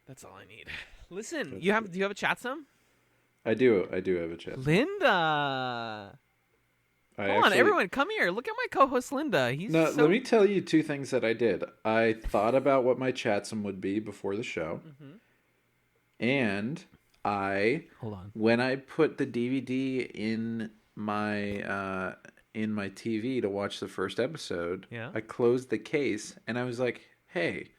That's all I need. Listen, do you have a chat some? I do have a chat. Linda. Come on, everyone, come here. Look at my co-host Linda. Let me tell you two things that I did. I thought about what my chatsum would be before the show. Mm-hmm. And when I put the DVD in my TV to watch the first episode, I closed the case and I was like, hey,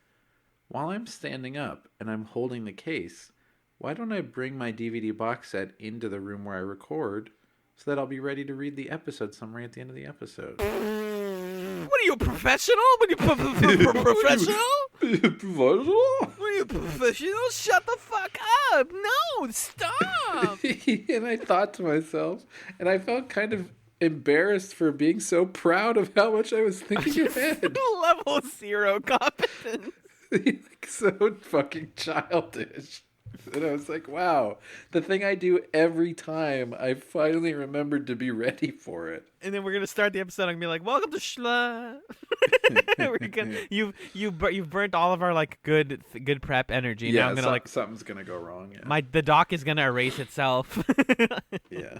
while I'm standing up and I'm holding the case, why don't I bring my DVD box set into the room where I record so that I'll be ready to read the episode summary at the end of the episode? What are you, a professional? What are you, professional? Professional? What are you, professional? Shut the fuck up. No, stop. And I thought to myself, and I felt kind of embarrassed for being so proud of how much I was thinking ahead. Level 0 competence. Like, so fucking childish. And I was like, wow, the thing I do every time, I finally remembered to be ready for it. And then we're going to start the episode and be like, welcome to Schla. You've burnt all of our like good prep energy. Yeah, now I'm gonna, something's going to go wrong. Yeah. The dock is going to erase itself. Yeah.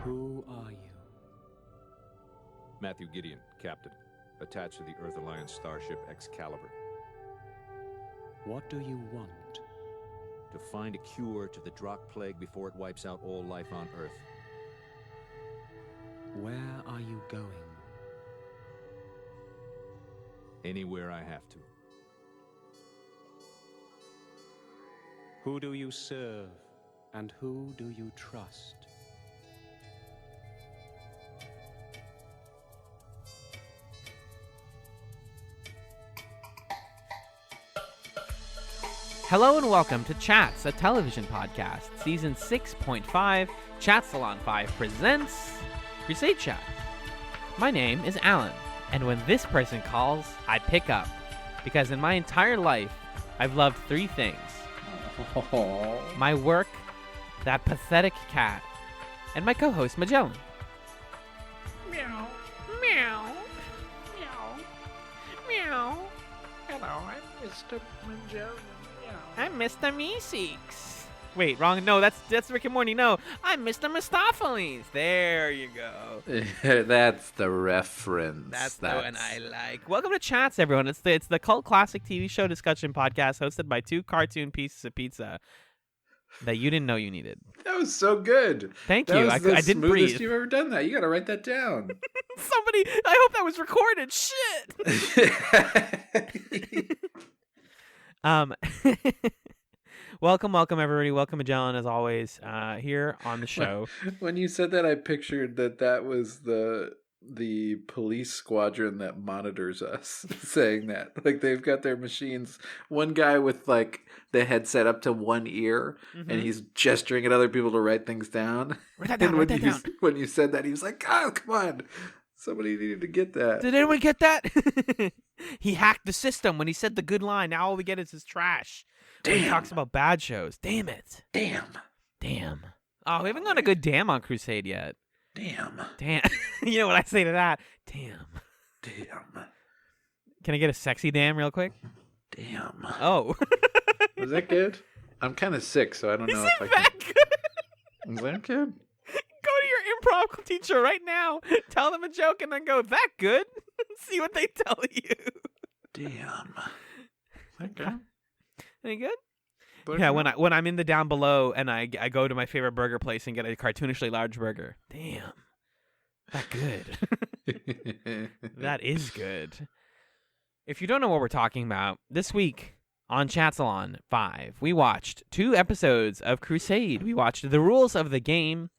Who are you? Matthew Gideon, Captain. Attached to the Earth Alliance starship Excalibur. What do you want? To find a cure to the Drakh plague before it wipes out all life on Earth. Where are you going? Anywhere I have to. Who do you serve, and who do you trust? Hello and welcome to Chats, a television podcast. Season 6.5, Chatzylon 5 presents Crusade Chat. My name is Alan, and when this person calls, I pick up. Because in my entire life, I've loved three things. My work, that pathetic cat, and my co-host, Magellan. Meow. Meow. Meow. Meow. Hello, I'm Mr. Magellan. I'm Mr. Meeseeks. Wait, wrong. No, that's Rick and Morty. No, I'm Mr. Mistopheles. There you go. That's the reference. That's the one I like. Welcome to Chats, everyone. It's the cult classic TV show discussion podcast hosted by two cartoon pieces of pizza that you didn't know you needed. That was so good. Thank you. I didn't breathe. You've ever done that. You got to write that down. Somebody, I hope that was recorded. Shit. Welcome everybody. Welcome Magellan as always here on the show. When you said that, I pictured that was the police squadron that monitors us saying that. Like, they've got their machines, one guy with like the headset up to one ear, and he's gesturing at other people to write things down. Write that down, write that down. When you said that, he was like, oh, come on. Somebody needed to get that. Did anyone get that? He hacked the system when he said the good line. Now all we get is his trash. Damn. When he talks about bad shows. Damn it. Damn. Oh, we haven't gone a good damn on Crusade yet. Damn. You know what I say to that? Damn. Can I get a sexy damn real quick? Damn. Oh. Was that good? I'm kind of sick, so I don't know if I can. Is that good? Go to your improv teacher right now. Tell them a joke and then go, that good? See what they tell you. Damn. Okay. Any good? Burger? Yeah, when I'm in the down below and I go to my favorite burger place and get a cartoonishly large burger. Damn. That good. That is good. If you don't know what we're talking about, this week on Chatzylon 5, we watched 2 episodes of Crusade. We watched The Rules of the Game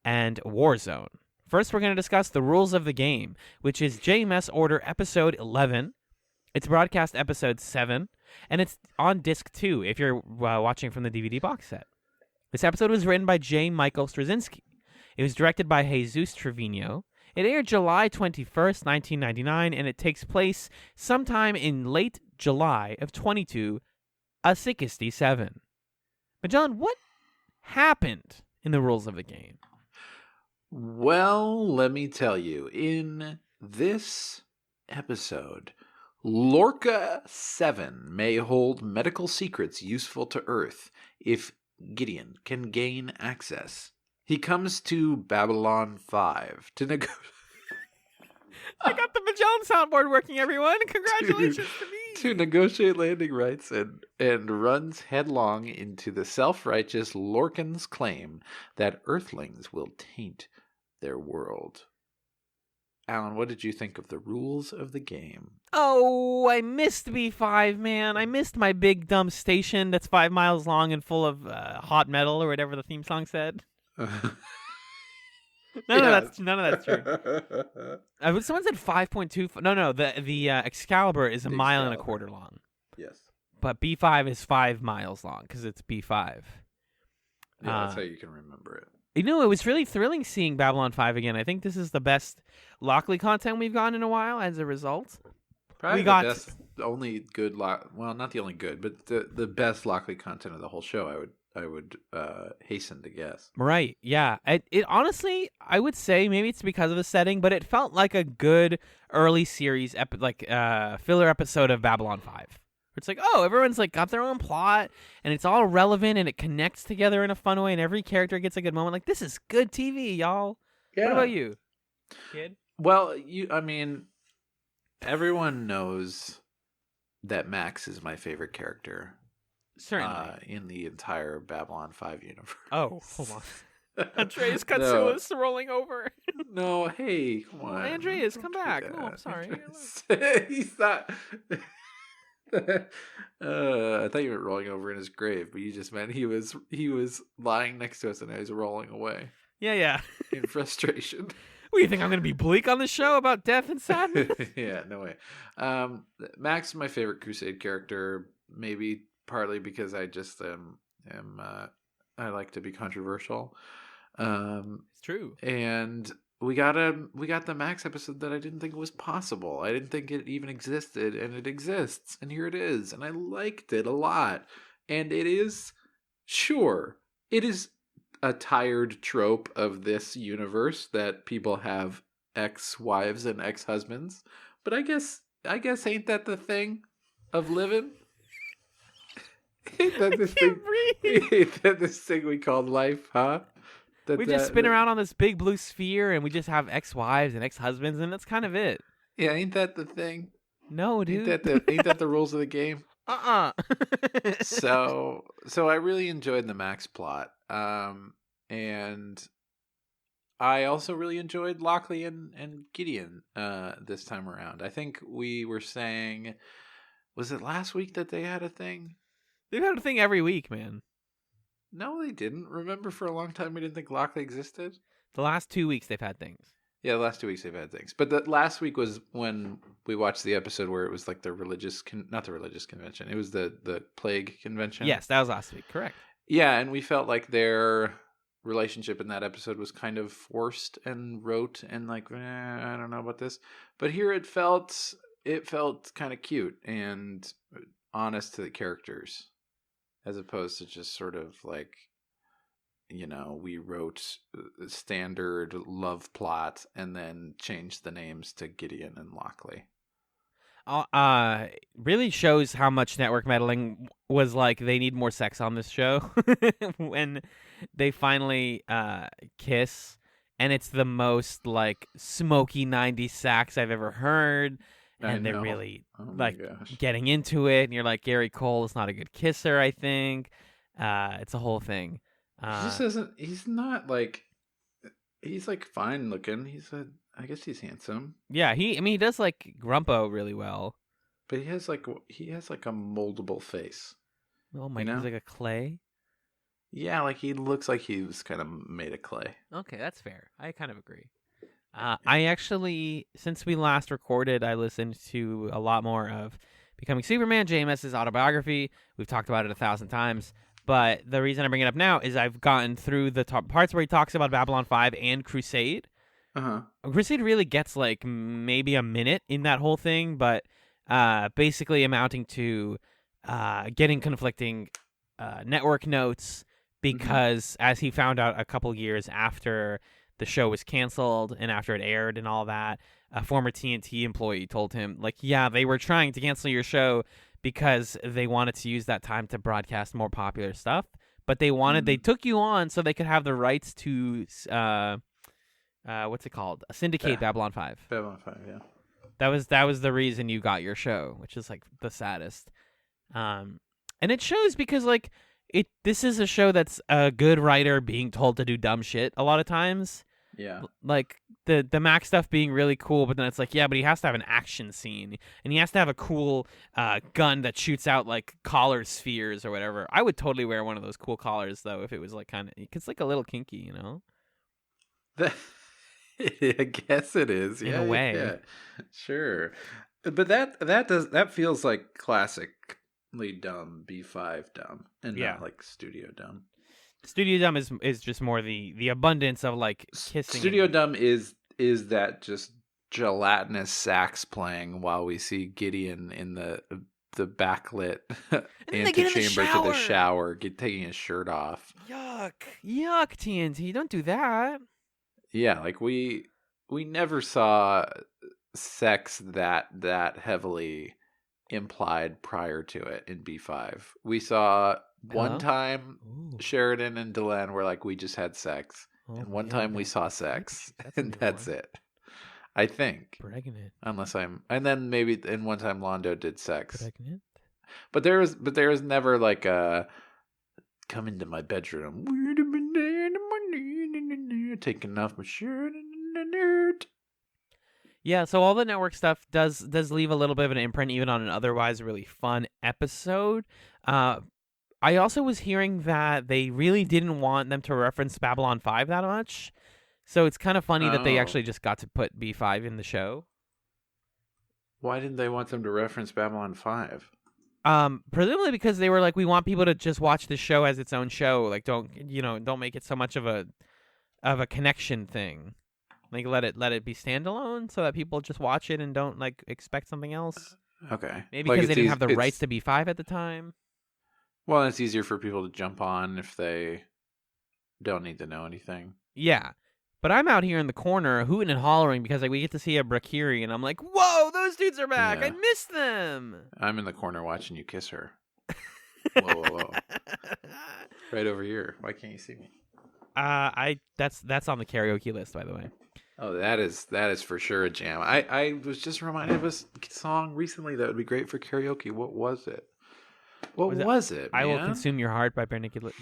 and Warzone. First, we're going to discuss The Rules of the Game, which is JMS Order Episode 11. It's broadcast Episode 7, and it's on Disc 2 if you're watching from the DVD box set. This episode was written by J. Michael Straczynski. It was directed by Jesus Trevino. It aired July 21st, 1999, and it takes place sometime in late July of 2267. Magellan, what happened in The Rules of the Game? Well, let me tell you, in this episode, Lorca 7 may hold medical secrets useful to Earth if Gideon can gain access. He comes to Babylon 5 to negotiate. I got the Magellan soundboard working, everyone. Congratulations to me. To negotiate landing rights and runs headlong into the self-righteous Lorcan's claim that Earthlings will taint their world. Alan, what did you think of the rules of the game? Oh, I missed B5, man. I missed my big dumb station that's 5 miles long and full of hot metal or whatever the theme song said. None of that's true. Someone said 5.2. No. The Excalibur is a mile and a quarter long. Yes. But B5 is 5 miles long because it's B5. Yeah, that's how you can remember it. You know, it was really thrilling seeing Babylon 5 again. I think this is the best Lockley content we've gotten in a while as a result. Probably best, only good, well, not the only good, but the best Lockley content of the whole show, I would hasten to guess. Right, yeah. It honestly, I would say maybe it's because of the setting, but it felt like a good early series, filler episode of Babylon 5. It's like, oh, everyone's like got their own plot, and it's all relevant, and it connects together in a fun way, and every character gets a good moment. Like, this is good TV, y'all. Yeah. What about you, kid? Well, everyone knows that Max is my favorite character. Certainly. In the entire Babylon 5 universe. Oh, hold on. Andreas Katsoulis rolling over. No, hey, come on. Andreas, come back. No, I'm sorry. He's not... I thought you were rolling over in his grave, but you just meant he was lying next to us and I was rolling away. Yeah. In frustration. What, do you think I'm going to be bleak on the show about death and sadness? Yeah, no way. Max is my favorite Crusade character, maybe partly because I just I like to be controversial. It's true. And we got the Max episode that I didn't think was possible. I didn't think it even existed, and it exists, and here it is, and I liked it a lot. And it is a tired trope of this universe that people have ex-wives and ex-husbands, but I guess ain't that the thing of living? Ain't that this thing we call life, huh? We just spin around on this big blue sphere, and we just have ex-wives and ex-husbands, and that's kind of it. Yeah, ain't that the thing? No, dude. Ain't that the rules of the game? So I really enjoyed the Max plot, and I also really enjoyed Lockley and Gideon this time around. I think we were saying, was it last week that they had a thing? They've had a thing every week, man. No, they didn't. Remember, for a long time, we didn't think Lockley existed? The last 2 weeks, they've had things. Yeah, the last 2 weeks, they've had things. But the last week was when we watched the episode where it was like the religious... not the religious convention. It was the plague convention. Yes, that was last week. Correct. Yeah, and we felt like their relationship in that episode was kind of forced and rote and like, I don't know about this. But here it felt kind of cute and honest to the characters, as opposed to just sort of like, we wrote a standard love plot and then changed the names to Gideon and Lockley. Really shows how much network meddling was like. They need more sex on this show when they finally kiss, and it's the most like smoky 90s sax I've ever heard. And they're really getting into it, and you're like, Gary Cole is not a good kisser, I think. It's a whole thing. He just doesn't. He's not like. He's like fine looking. I guess he's handsome. Yeah, he does like Grumpo really well. But he has like a moldable face. Oh my God, he's like a clay. Yeah, like he looks like he was kind of made of clay. Okay, that's fair. I kind of agree. I actually, since we last recorded, I listened to a lot more of Becoming Superman, JMS's autobiography. We've talked about it 1,000 times. But the reason I bring it up now is I've gotten through the top parts where he talks about Babylon 5 and Crusade. Uh-huh. Crusade really gets like maybe a minute in that whole thing, but basically amounting to getting conflicting network notes because as he found out a couple years after the show was canceled and after it aired and all that, a former TNT employee told him, like, yeah, they were trying to cancel your show because they wanted to use that time to broadcast more popular stuff, but they took you on so they could have the rights to what's it called? Syndicate Babylon 5. Babylon 5, yeah. That was the reason you got your show, which is like the saddest. And it shows because like this is a show that's a good writer being told to do dumb shit a lot of times. Yeah. Like the Max stuff being really cool, but then it's like, yeah, but he has to have an action scene and he has to have a cool gun that shoots out like collar spheres or whatever. I would totally wear one of those cool collars though if it was like kind of, it's like a little kinky, you know. I guess it is. In a way. Yeah. Sure. But that feels like classically dumb B5 dumb and not like studio dumb. Studio dumb is just more the abundance of like kissing. Studio dumb is that just gelatinous sax playing while we see Gideon in the backlit antechamber to the shower taking his shirt off. Yuck TNT, don't do that. Yeah, like we never saw sex that heavily implied prior to it in B5. We saw one time Sheridan and Delenn were like, we just had sex. And one time we saw sex. And that's it. I think. Pregnant. And then maybe in one time Londo did sex. Pregnant. But there was never like a come into my bedroom. Taking off my shirt and nerd. Yeah, so all the network stuff does leave a little bit of an imprint, even on an otherwise really fun episode. I also was hearing that they really didn't want them to reference Babylon 5 that much, so it's kind of funny that they actually just got to put B5 in the show. Why didn't they want them to reference Babylon 5? Presumably because they were like, we want people to just watch the show as its own show. Like, don't make it so much of a connection thing. Like, let it be standalone so that people just watch it and don't like expect something else. Okay. Maybe because they didn't have the rights to B5 at the time. Well, it's easier for people to jump on if they don't need to know anything. Yeah. But I'm out here in the corner hooting and hollering because like we get to see a Brakiri and I'm like, whoa, those dudes are back. Yeah. I miss them. I'm in the corner watching you kiss her. Whoa. Right over here. Why can't you see me? That's on the karaoke list, by the way. Oh, that is for sure a jam. I was just reminded of a song recently that would be great for karaoke. What was it? What was it? I Will Consume Your Heart by Bare Naked. What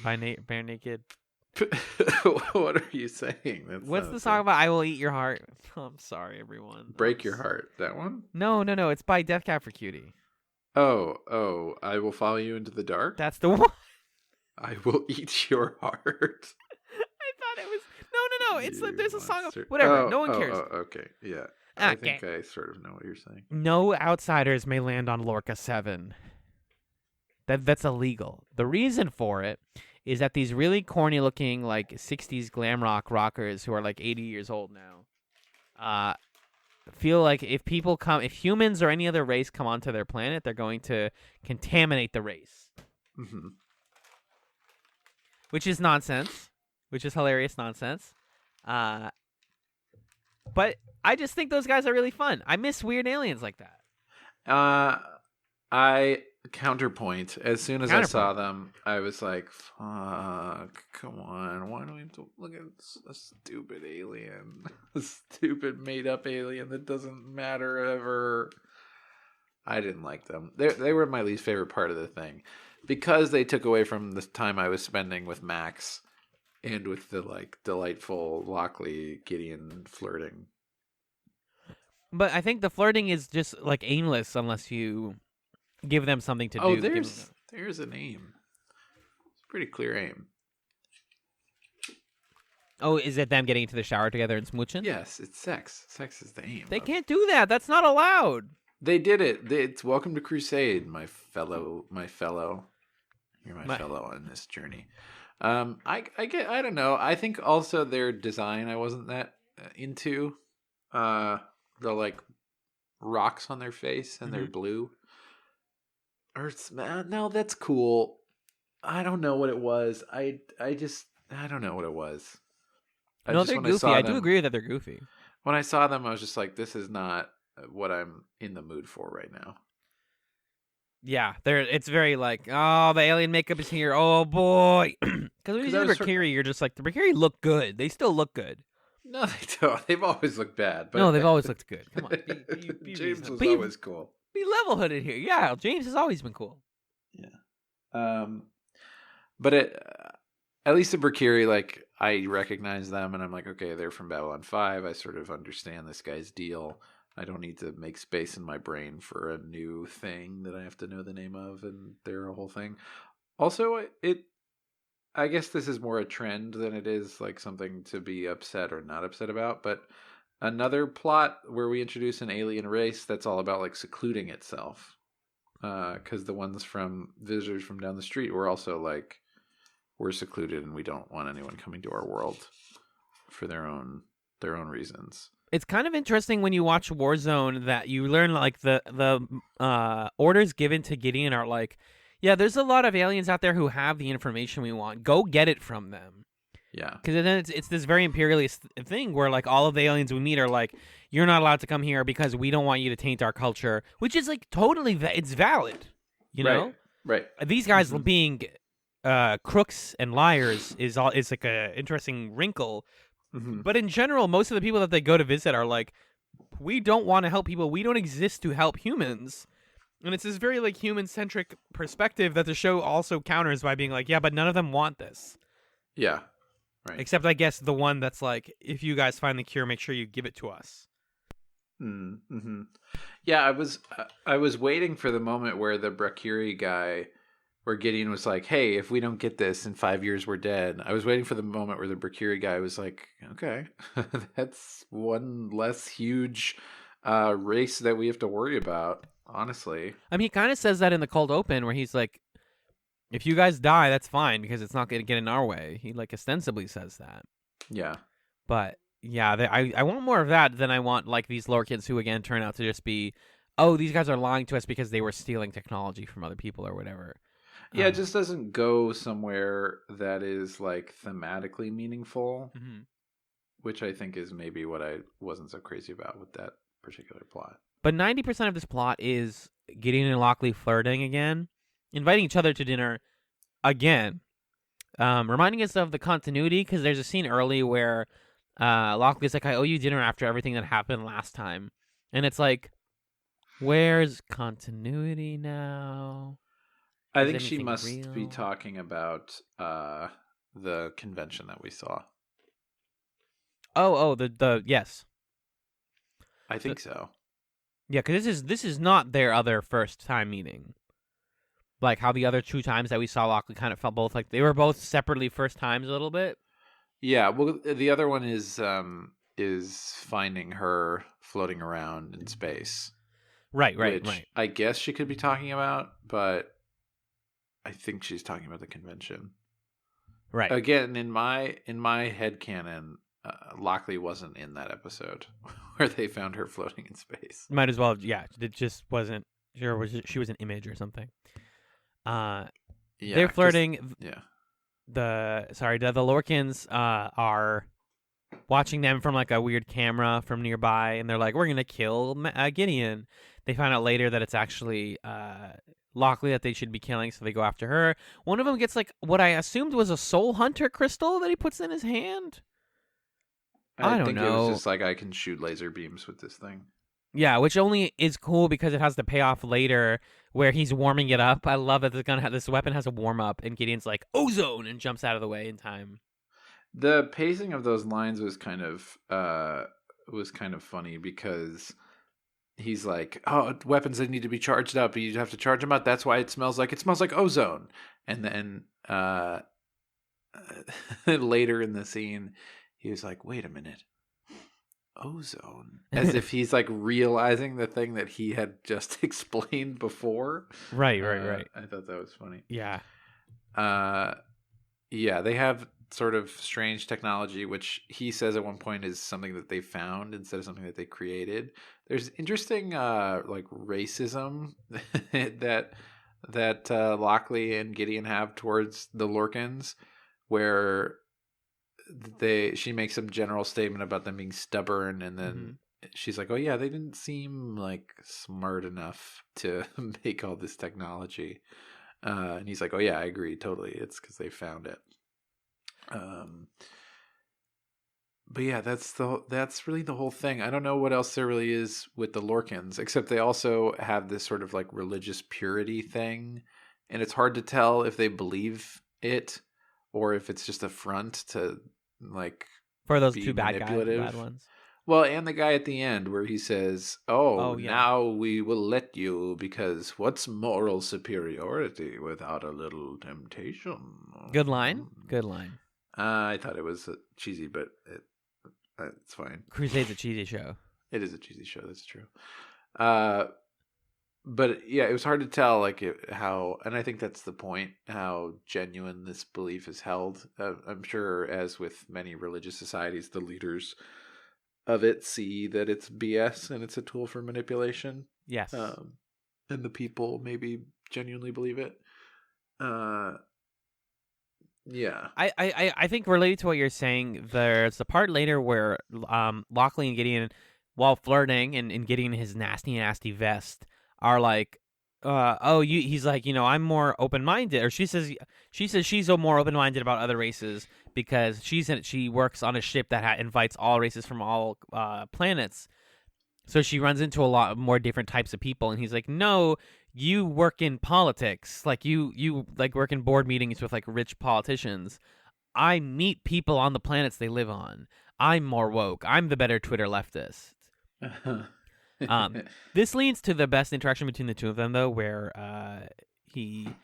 are you saying? What's the song about? I Will Eat Your Heart. Oh, I'm sorry, everyone. Break Your Heart. That one? No. It's by Death Cab for Cutie. Oh. I Will Follow You Into the Dark? That's the one. I Will Eat Your Heart. I thought it was... No. It's like there's a song... Whatever. No one cares. Okay. Yeah. I think I sort of know what you're saying. No outsiders may land on Lorca 7. That's illegal. The reason for it is that these really corny looking like 60s glam rock rockers who are like 80 years old now feel like if humans or any other race come onto their planet, they're going to contaminate the race. Mm-hmm. Which is nonsense. Which is hilarious nonsense. But I just think those guys are really fun. I miss weird aliens like that. Counterpoint. As soon as I saw them, I was like, fuck, come on. Why do we have to look at a stupid alien? A stupid made-up alien that doesn't matter ever. I didn't like them. They were my least favorite part of the thing. Because they took away from the time I was spending with Max and with the, like, delightful Lockley Gideon flirting. But I think the flirting is just, like, aimless unless you... give them something to do. Oh, there's an aim. It's a pretty clear aim. Oh, is it them getting into the shower together and smooching? Yes, it's sex. Sex is the aim. They can't do that. That's not allowed. They did it. It's welcome to Crusade, my fellow. You're my fellow on this journey. I don't know. I think also their design I wasn't that into. The like rocks on their face and they're blue. No, that's cool. I don't know what it was. I don't know what it was. No, they're goofy. I do agree that they're goofy. when I saw them, I was just like, this is not what I'm in the mood for right now. Yeah, it's very like, oh, the alien makeup is here. Oh boy, because when you see the Brakiri, you're just like, the Brakiri look good. They still look good. No, they don't. They've always looked bad. But no, they've always looked good. Come on, be James was always cool. Be level-headed here. Yeah, James has always been cool. Yeah, but at least the Brakiri, like, I recognize them, and I'm like, okay, they're from Babylon 5. I sort of understand this guy's deal. I don't need to make space in my brain for a new thing that I have to know the name of, and they're a whole thing. Also, I guess this is more a trend than it is like something to be upset or not upset about, but another plot where we introduce an alien race that's all about like secluding itself. Because the ones from visitors from down the street were also like, we're secluded and we don't want anyone coming to our world for their own reasons. It's kind of interesting when you watch Warzone that you learn like the orders given to Gideon are like, yeah, there's a lot of aliens out there who have the information we want. Go get it from them. Yeah. Because then it's this very imperialist thing where like all of the aliens we meet are like, you're not allowed to come here because we don't want you to taint our culture, which is like totally it's valid, you know? Right. These guys being crooks and liars is like a interesting wrinkle. Mm-hmm. But in general, most of the people that they go to visit are like, we don't want to help people. We don't exist to help humans. And it's this very like human-centric perspective that the show also counters by being like, yeah, but none of them want this. Yeah. Right. Except I guess the one that's like, if you guys find the cure, make sure you give it to us. Mm-hmm. Yeah, I was waiting for the moment where the Brakiri guy, where Gideon was like, hey, if we don't get this in 5 years, we're dead. I was waiting for the moment where the Brakiri guy was like, okay, that's one less huge race that we have to worry about, honestly. I mean, he kind of says that in the cold open where he's like, if you guys die, that's fine because it's not going to get in our way. He like ostensibly says that. Yeah. But yeah, I want more of that than I want like these lore kids who again turn out to just be, oh, these guys are lying to us because they were stealing technology from other people or whatever. Yeah, it just doesn't go somewhere that is like thematically meaningful, which I think is maybe what I wasn't so crazy about with that particular plot. But 90% of this plot is Gideon and Lockley flirting again, inviting each other to dinner again, reminding us of the continuity because there's a scene early where Lockley's like, I owe you dinner after everything that happened last time. And it's like, where's continuity now? I think she must be talking about the convention that we saw. Oh, yes. I think so. Yeah, because this is not their other first time meeting. Like how the other two times that we saw Lockley kind of felt both like they were both separately first times a little bit. Yeah, well, the other one is finding her floating around in space. Right. I guess she could be talking about, but I think she's talking about the convention. Right. Again, in my headcanon, Lockley wasn't in that episode where they found her floating in space. Might as well, yeah. It just wasn't. Sure, she was an image or something. Yeah, they're flirting. Yeah. The Lorcans are watching them from like a weird camera from nearby, and they're like, "We're gonna kill Gideon." They find out later that it's actually Lockley that they should be killing, so they go after her. One of them gets like what I assumed was a soul hunter crystal that he puts in his hand. I don't know. It was just like, I can shoot laser beams with this thing. Yeah, which only is cool because it has the payoff later where he's warming it up. I love that this weapon has a warm up, and Gideon's like ozone and jumps out of the way in time. The pacing of those lines was kind of funny because he's like, "Oh, weapons that need to be charged up. You have to charge them up. That's why it smells like ozone." And then later in the scene, he was like, "Wait a minute, ozone," as if he's like realizing the thing that he had just explained before. Right. I thought that was funny. Yeah. Yeah, they have sort of strange technology, which he says at one point is something that they found instead of something that they created. There's interesting like racism that Lockley and Gideon have towards the Lorcans, where she makes some general statement about them being stubborn, and then she's like, "Oh yeah, they didn't seem like smart enough to make all this technology." And he's like, "Oh yeah, I agree totally. It's because they found it." But yeah, that's really the whole thing. I don't know what else there really is with the Lorcans, except they also have this sort of like religious purity thing, and it's hard to tell if they believe it or if it's just a front to like For those be two bad guys, the manipulative. bad ones. Well, and the guy at the end where he says, Oh, yeah. Now we will let you, because what's moral superiority without a little temptation?" Good line. Good line. I thought it was cheesy, but it's fine. Crusade's a cheesy show. It is a cheesy show. That's true. But yeah, it was hard to tell how, and I think that's the point, how genuine this belief is held. I'm sure, as with many religious societies, the leaders of it see that it's BS and it's a tool for manipulation. Yes. And the people maybe genuinely believe it. Yeah. I think related to what you're saying, there's the part later where Lockley and Gideon, while flirting and getting his nasty vest, are like, he's like, I'm more open-minded, or she says she's more open-minded about other races because she works on a ship that invites all races from all planets, so she runs into a lot more different types of people, and he's like, no, you work in politics, like you like work in board meetings with like rich politicians. I meet people on the planets they live on. I'm more woke. I'm the better Twitter leftist. This leads to the best interaction between the two of them, though, where he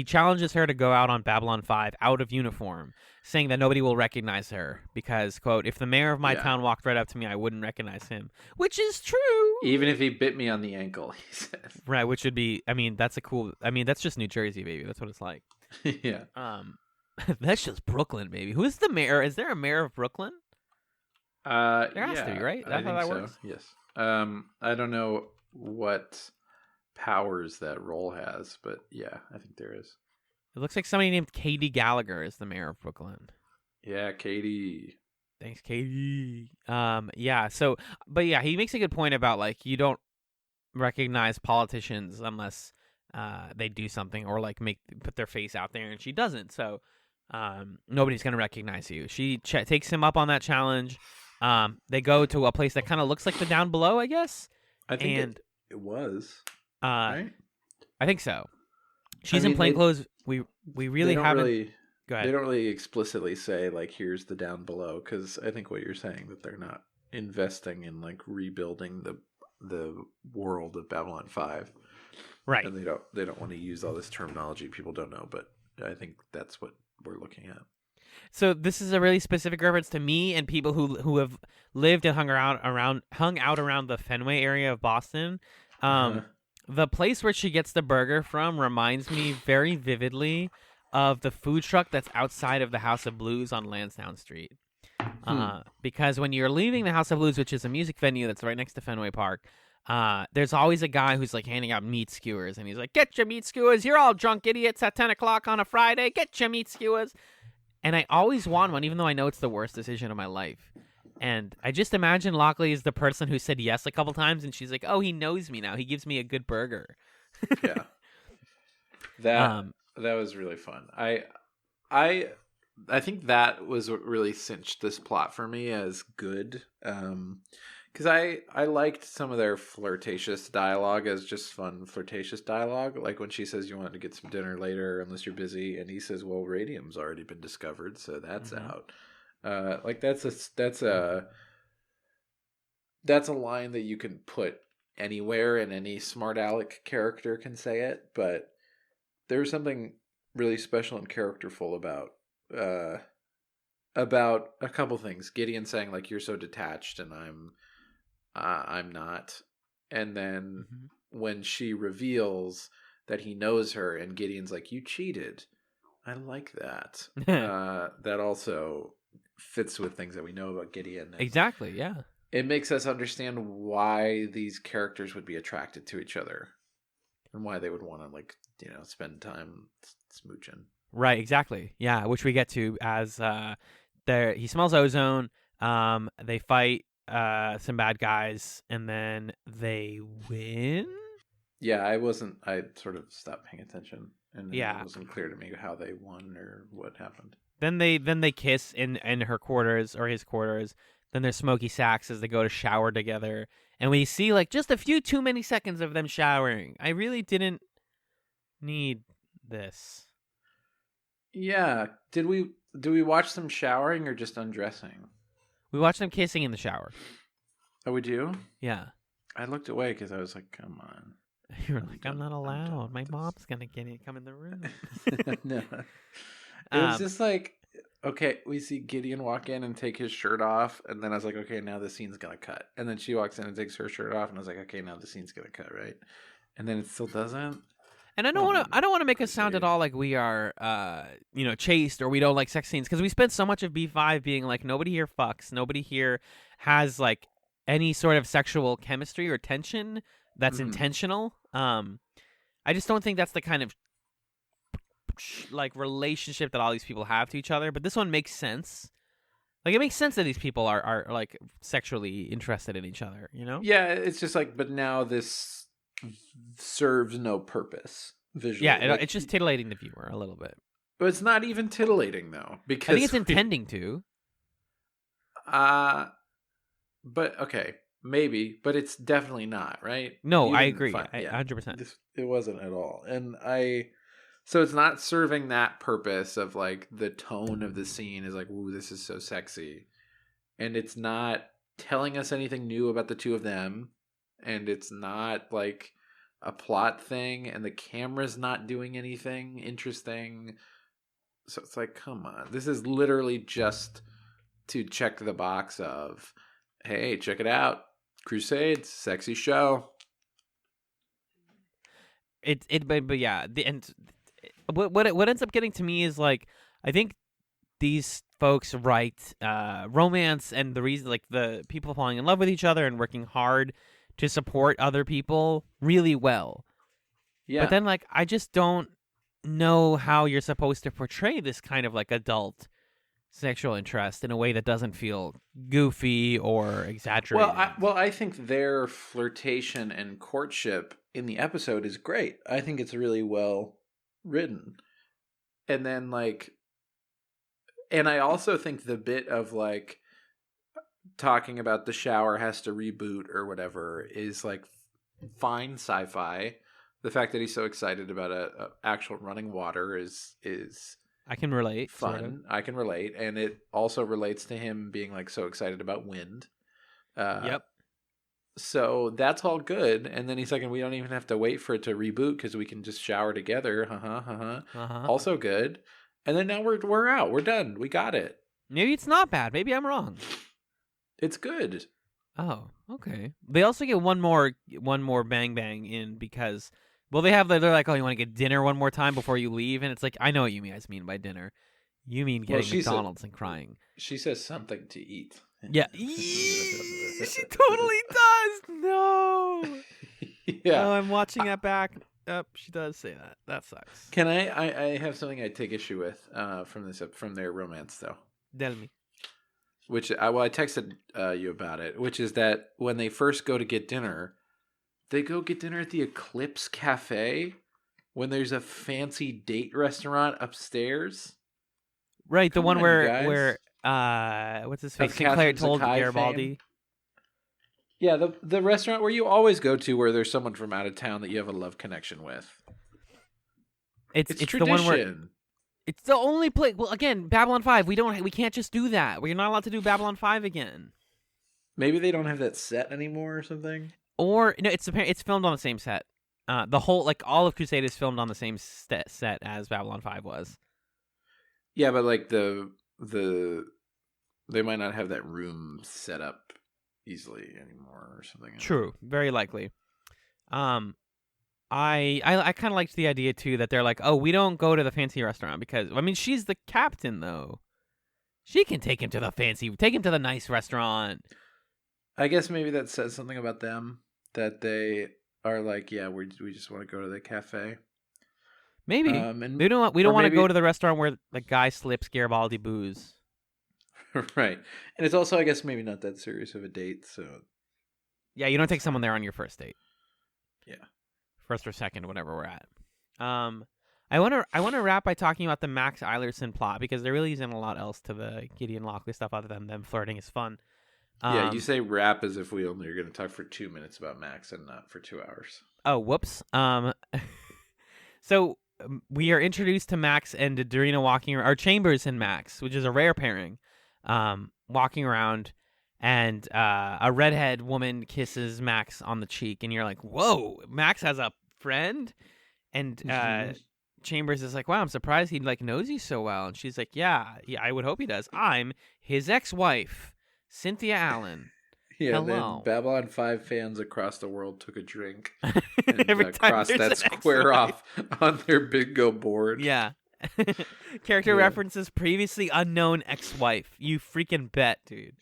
challenges her to go out on Babylon 5 out of uniform, saying that nobody will recognize her because, quote, if the mayor of my town walked right up to me, I wouldn't recognize him, which is true. Even if he bit me on the ankle, he said. Right, which would be, that's just New Jersey, baby. That's what it's like. Yeah. That's just Brooklyn, baby. Who's the mayor? Is there a mayor of Brooklyn? There has to be, right? That's how that works. Yes. I don't know what powers that role has, but yeah, I think there is. It looks like somebody named Katie Gallagher is the mayor of Brooklyn. Yeah, Katie. Thanks, Katie. Yeah. So, but yeah, he makes a good point about like you don't recognize politicians unless they do something or like put their face out there, and she doesn't. So, nobody's gonna recognize you. She takes him up on that challenge. They go to a place that kind of looks like the Down Below, I guess. I think it was. Right? I think so. She's in plain clothes. We really haven't. Go ahead. They don't really explicitly say like, "Here's the Down Below," because I think what you're saying that they're not investing in like rebuilding the world of Babylon 5, right? And they don't want to use all this terminology people don't know, but I think that's what we're looking at. So this is a really specific reference to me and people who have lived and hung out around the Fenway area of Boston. The place where she gets the burger from reminds me very vividly of the food truck that's outside of the House of Blues on Lansdowne Street. Because when you're leaving the House of Blues, which is a music venue that's right next to Fenway Park, there's always a guy who's like handing out meat skewers, and he's like, "Get your meat skewers! You're all drunk idiots at 10 o'clock on a Friday. Get your meat skewers!" And I always want one, even though I know it's the worst decision of my life. And I just imagine Lockley is the person who said yes a couple times, and she's like, "Oh, he knows me now. He gives me a good burger." Yeah, that was really fun. I think that was what really cinched this plot for me as good. Because I liked some of their flirtatious dialogue as just fun flirtatious dialogue. Like when she says you want to get some dinner later unless you're busy, and he says, "Well, radium's already been discovered, so that's out." Like that's a line that you can put anywhere, and any smart aleck character can say it. But there's something really special and characterful about a couple things. Gideon saying like, "You're so detached," and I'm not. And then when she reveals that he knows her, and Gideon's like, "You cheated," I like that. That also fits with things that we know about Gideon. Exactly, yeah. It makes us understand why these characters would be attracted to each other, and why they would want to spend time smooching. Right, exactly. Yeah, which we get to as he smells ozone. They fight some bad guys, and then they win. Yeah, I sort of stopped paying attention, and Yeah. it wasn't clear to me how they won or what happened. Then they kiss in her quarters or his quarters. Then there's smoky sacks as they go to shower together, and we see like just a few too many seconds of them showering. I really didn't need this. Yeah, do we watch them showering or just undressing? We watched them kissing in the shower. Oh, would you? Yeah. I looked away because I was like, "Come on." You were like, I'm not allowed. My mom's gonna come in the room. No, it was just like, okay, we see Gideon walk in and take his shirt off, and then I was like, okay, now the scene's gonna cut. And then she walks in and takes her shirt off, and I was like, okay, now the scene's gonna cut, right? And then it still doesn't. And I don't want to make us sound at all like we are, chaste or we don't like sex scenes, because we spent so much of B5 being like, nobody here fucks, nobody here has like any sort of sexual chemistry or tension that's intentional. I just don't think that's the kind of like relationship that all these people have to each other. But this one makes sense. Like, it makes sense that these people are like sexually interested in each other, you know? Yeah, it's just like, but now this serves no purpose visually. Yeah, like, it's just titillating the viewer a little bit. But it's not even titillating though, because I think it's intending to. But okay, maybe, but it's definitely not, right? No, I agree. 100%. It wasn't at all. So it's not serving that purpose of like the tone of the scene is like, ooh, this is so sexy. And it's not telling us anything new about the two of them. And it's not like a plot thing. And the camera's not doing anything interesting. So it's like, come on. This is literally just to check the box of, hey, check it out. Crusade, sexy show. But yeah, what ends up getting to me is like, I think these folks write romance and the reason, like the people falling in love with each other and working hard to support other people really well. Yeah. But then like, I just don't know how you're supposed to portray this kind of like adult sexual interest in a way that doesn't feel goofy or exaggerated. Well, I think their flirtation and courtship in the episode is great. I think it's really well written. And then like, and I also think the bit of like talking about the shower has to reboot or whatever is like fine sci-fi. The fact that he's so excited about a actual running water is I can relate. Fun. Sort of. I can relate. And it also relates to him being like so excited about wind. Yep. So that's all good. And then he's like, and we don't even have to wait for it to reboot because we can just shower together. Also good. And then now we're out. We're done. We got it. Maybe it's not bad. Maybe I'm wrong. It's good. Oh, okay. They also get one more bang bang in because, well, they're like, oh, you want to get dinner one more time before you leave? And it's like, I know what you guys mean by dinner. You mean getting McDonald's and crying. She says something to eat. Yeah. She totally does. No. Yeah. Oh, I'm watching that back. She does say that. That sucks. Can I have something I take issue with from their romance though. Tell me. Which I texted you about it, which is that when they first go to get dinner, they go get dinner at the Eclipse Cafe when there's a fancy date restaurant upstairs. Right, the one where what's his face? Sinclair told Garibaldi. Yeah, the restaurant where you always go to where there's someone from out of town that you have a love connection with. It's tradition. The one where it's the only place. Well, again, Babylon 5. We can't just do that. We're not allowed to do Babylon 5 again. Maybe they don't have that set anymore or something. Or no, it's filmed on the same set. The whole all of Crusade is filmed on the same set as Babylon 5 was. Yeah, but like the they might not have that room set up easily anymore or something. True, very likely. I kind of liked the idea too that they're like, oh, we don't go to the fancy restaurant because she's the captain though. She can take him to the nice restaurant. I guess maybe that says something about them that they are like, yeah, we just want to go to the cafe. Maybe. And we don't want to maybe- go to the restaurant where the guy slips Garibaldi booze. Right. And it's also, I guess, maybe not that serious of a date, so... Yeah, you don't take someone there on your first date. Yeah. First or second, whatever we're at. I want to wrap by talking about the Max Eilerson plot, because there really isn't a lot else to the Gideon Lockley stuff other than them flirting is fun. Yeah, you say wrap as if we only are going to talk for 2 minutes about Max and not for 2 hours. Oh, whoops. So we are introduced to Max and Dorina walking around, or Chambers and Max, which is a rare pairing, walking around, and a redhead woman kisses Max on the cheek, and you're like, whoa, Max has a friend? And Chambers is like, wow, I'm surprised he knows you so well. And she's like, yeah, I would hope he does. I'm his ex-wife, Cynthia Allen. Yeah, hello. then Babylon 5 fans across the world took a drink and Every time crossed there's that an square ex-wife. off on their bingo board. Yeah. Character Yeah. references previously unknown ex-wife. You freaking bet, dude.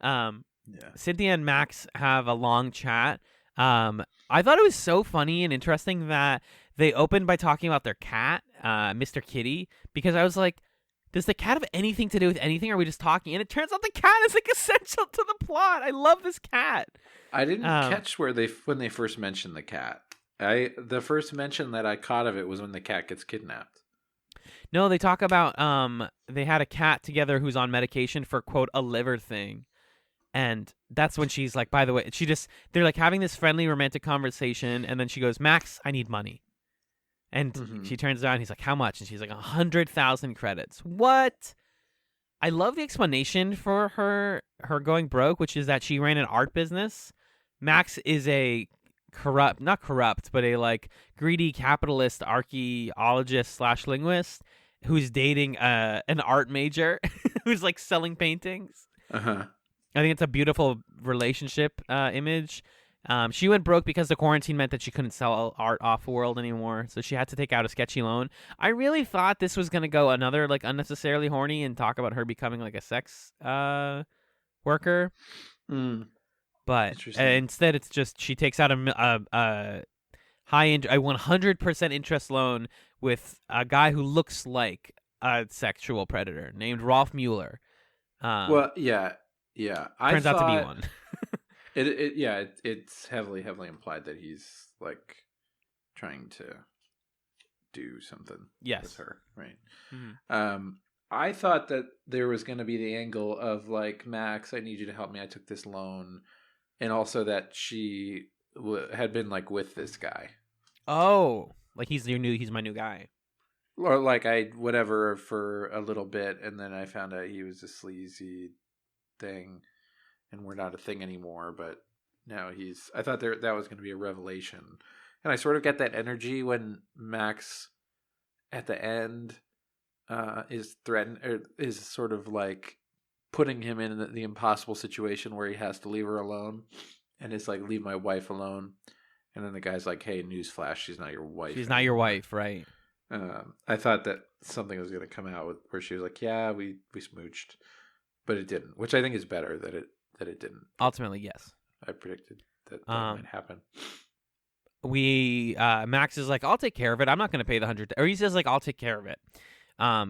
Yeah. Cynthia and Max have a long chat. I thought it was so funny and interesting that they opened by talking about their cat, Mr. Kitty, because I was like, does the cat have anything to do with anything, or are we just talking? And it turns out the cat is essential to the plot. I love this cat. I didn't catch when they first mentioned the cat. The first mention that I caught of it was when the cat gets kidnapped. No, they talk about they had a cat together who's on medication for, quote, a liver thing. And that's when she's like, by the way, they're like having this friendly romantic conversation, and then she goes, Max, I need money. And she turns around, he's like, how much? And she's like, 100,000 credits. What? I love the explanation for her going broke, which is that she ran an art business. Max is a not corrupt, but a greedy capitalist archaeologist / linguist who's dating an art major who's selling paintings. Uh-huh. I think it's a beautiful relationship image. She went broke because the quarantine meant that she couldn't sell art off-world anymore, so she had to take out a sketchy loan. I really thought this was going to go another unnecessarily horny and talk about her becoming a sex worker. But instead it's just she takes out a 100% interest loan with a guy who looks like a sexual predator named Rolf Mueller. Well, yeah. Turns out to be one. It's heavily implied that he's trying to do something with her, right? Mm-hmm. I thought that there was going to be the angle of Max, I need you to help me. I took this loan, and also that she had been with this guy. Oh, he's my new guy, or I whatever for a little bit, and then I found out he was a sleazy thing. And we're not a thing anymore, but now I thought that was going to be a revelation. And I sort of get that energy when Max, at the end, is threatened, or is sort of putting him in the impossible situation where he has to leave her alone. And it's leave my wife alone. And then the guy's like, hey, newsflash, she's not your wife. She's not your wife, right? I thought that something was going to come out where she was like, yeah, we smooched. But it didn't, which I think is better that it didn't. Ultimately, yes. I predicted that might happen. Max is like, I'll take care of it. I'm not going to pay the 100. Or he says I'll take care of it.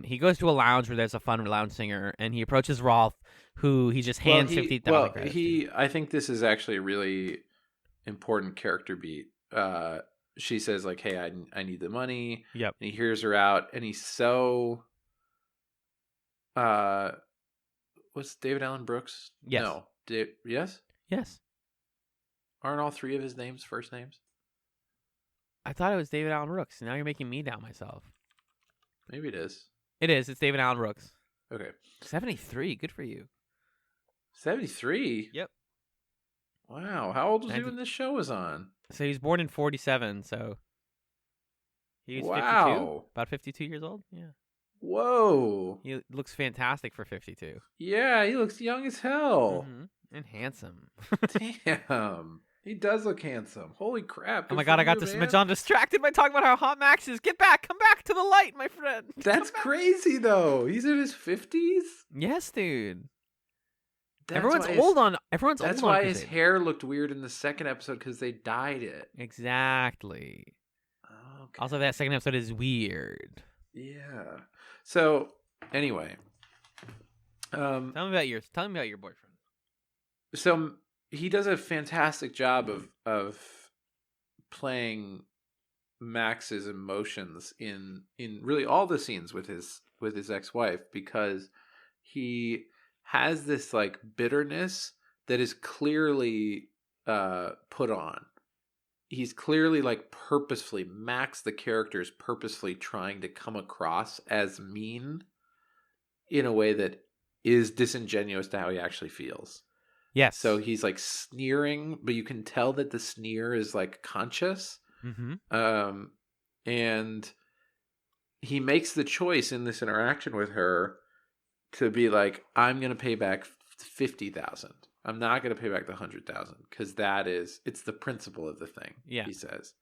He goes to a lounge where there's a fun lounge singer, and he approaches Rolf, who he just hands 50,000 credits. I think this is actually a really important character beat. She says hey, I need the money. Yep. And he hears her out, and he's so. What's David Allen Brooks? Yes. No. Yes? Yes. Aren't all three of his names first names? I thought it was David Allen Brooks. Now you're making me doubt myself. Maybe it is. It is. It's David Allen Brooks. Okay. 73. Good for you. 73? Yep. Wow. How old was he when this show was on? So he was born in 47, so he's 52. About 52 years old? Yeah. Whoa. He looks fantastic for 52. Yeah, he looks young as hell. Mm-hmm. And handsome. Damn. He does look handsome. Holy crap. Oh my god, I got this smidge on distracted by talking about how hot Max is. Come back to the light, my friend. That's crazy, though. He's in his 50s? Yes, dude. Everyone's old on That's why his hair looked weird in the second episode, because they dyed it. Exactly. Okay. Also, that second episode is weird. Yeah. So anyway, Tell me about your boyfriend. So he does a fantastic job of playing Max's emotions in really all the scenes with his ex-wife, because he has this like bitterness that is clearly put on. He's clearly like purposefully, Max the character is purposefully trying to come across as mean in a way that is disingenuous to how he actually feels. Yes. So he's like sneering, but you can tell that the sneer is like conscious. Mm-hmm. And he makes the choice in this interaction with her to be like, I'm going to pay back 50,000. I'm not going to pay back the 100,000 because it's the principle of the thing. Yeah. He says.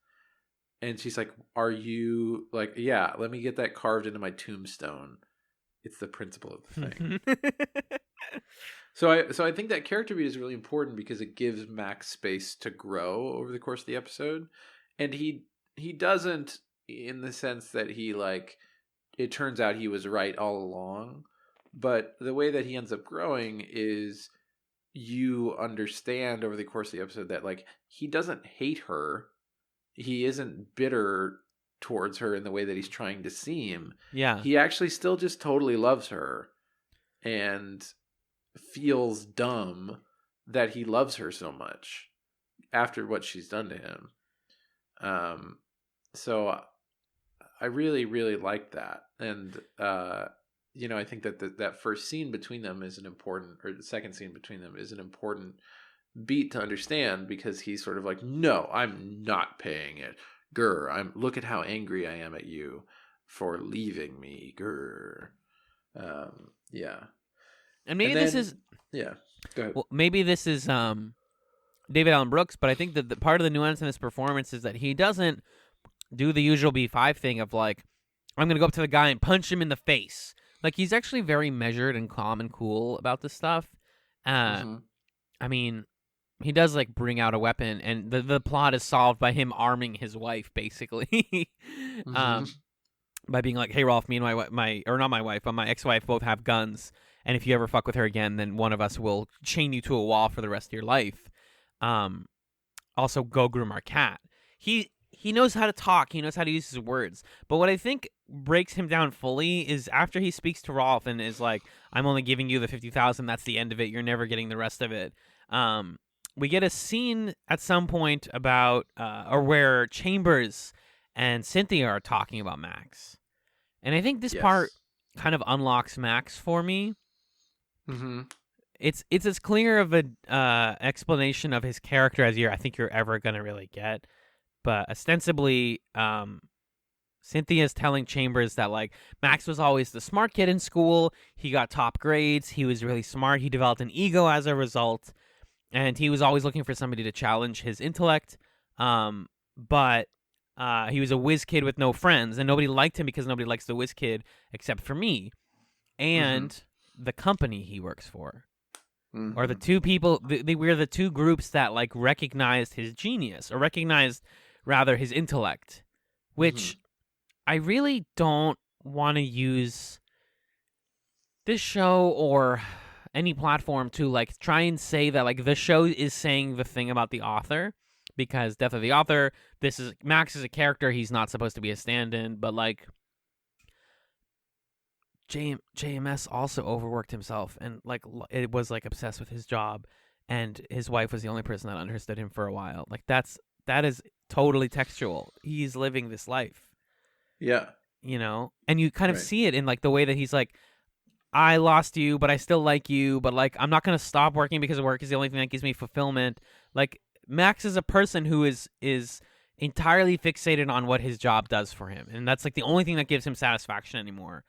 And she's like, are you like, yeah, let me get that carved into my tombstone. It's the principle of the thing. So I think that character beat is really important because it gives Max space to grow over the course of the episode. And he doesn't, in the sense that he like, it turns out he was right all along. But the way that he ends up growing is you understand over the course of the episode that like he doesn't hate her. He isn't bitter towards her in the way that he's trying to seem. Yeah. He actually still just totally loves her and feels dumb that he loves her so much after what she's done to him. So I really, really like that. And, I think that that first scene between them is or the second scene between them is an important beat to understand, because he's sort of like, no, I'm not paying it. Grr, look at how angry I am at you for leaving me. Grr. Yeah. And maybe this is... Yeah, go ahead. Well, maybe this is David Allen Brooks, but I think that the part of the nuance in his performance is that he doesn't do the usual B5 thing of like, I'm going to go up to the guy and punch him in the face. Like, he's actually very measured and calm and cool about this stuff. I mean, he does like bring out a weapon, and the plot is solved by him arming his wife, basically. By being like, hey, Rolf, me and my ex-wife both have guns. And if you ever fuck with her again, then one of us will chain you to a wall for the rest of your life. Also, go groom our cat. He knows how to talk. He knows how to use his words. But what I think breaks him down fully is after he speaks to Rolf and is like, I'm only giving you the 50,000. That's the end of it. You're never getting the rest of it. We get a scene at some point about, or where Chambers and Cynthia are talking about Max. And I think this part kind of unlocks Max for me. Mm-hmm. It's as clear of an explanation of his character as I think you're ever going to really get. But ostensibly, Cynthia's telling Chambers that like Max was always the smart kid in school. He got top grades. He was really smart. He developed an ego as a result. And he was always looking for somebody to challenge his intellect. But he was a whiz kid with no friends. And nobody liked him because nobody likes the whiz kid except for me. And the company he works for. Or the two people, we're the two groups that like recognized his genius, or recognized rather his intellect, which I really don't want to use this show or any platform to like try and say that like the show is saying the thing about the author, because Death of the Author, Max is a character, he's not supposed to be a stand-in, but like JMS also overworked himself and like it was like obsessed with his job, and his wife was the only person that understood him for a while. Like that is totally textual. He's living this life. Yeah. And you kind of see it in like the way that he's like, I lost you, but I still like you, but like I'm not going to stop working because work is the only thing that gives me fulfillment. Like Max is a person who is entirely fixated on what his job does for him, and that's like the only thing that gives him satisfaction anymore.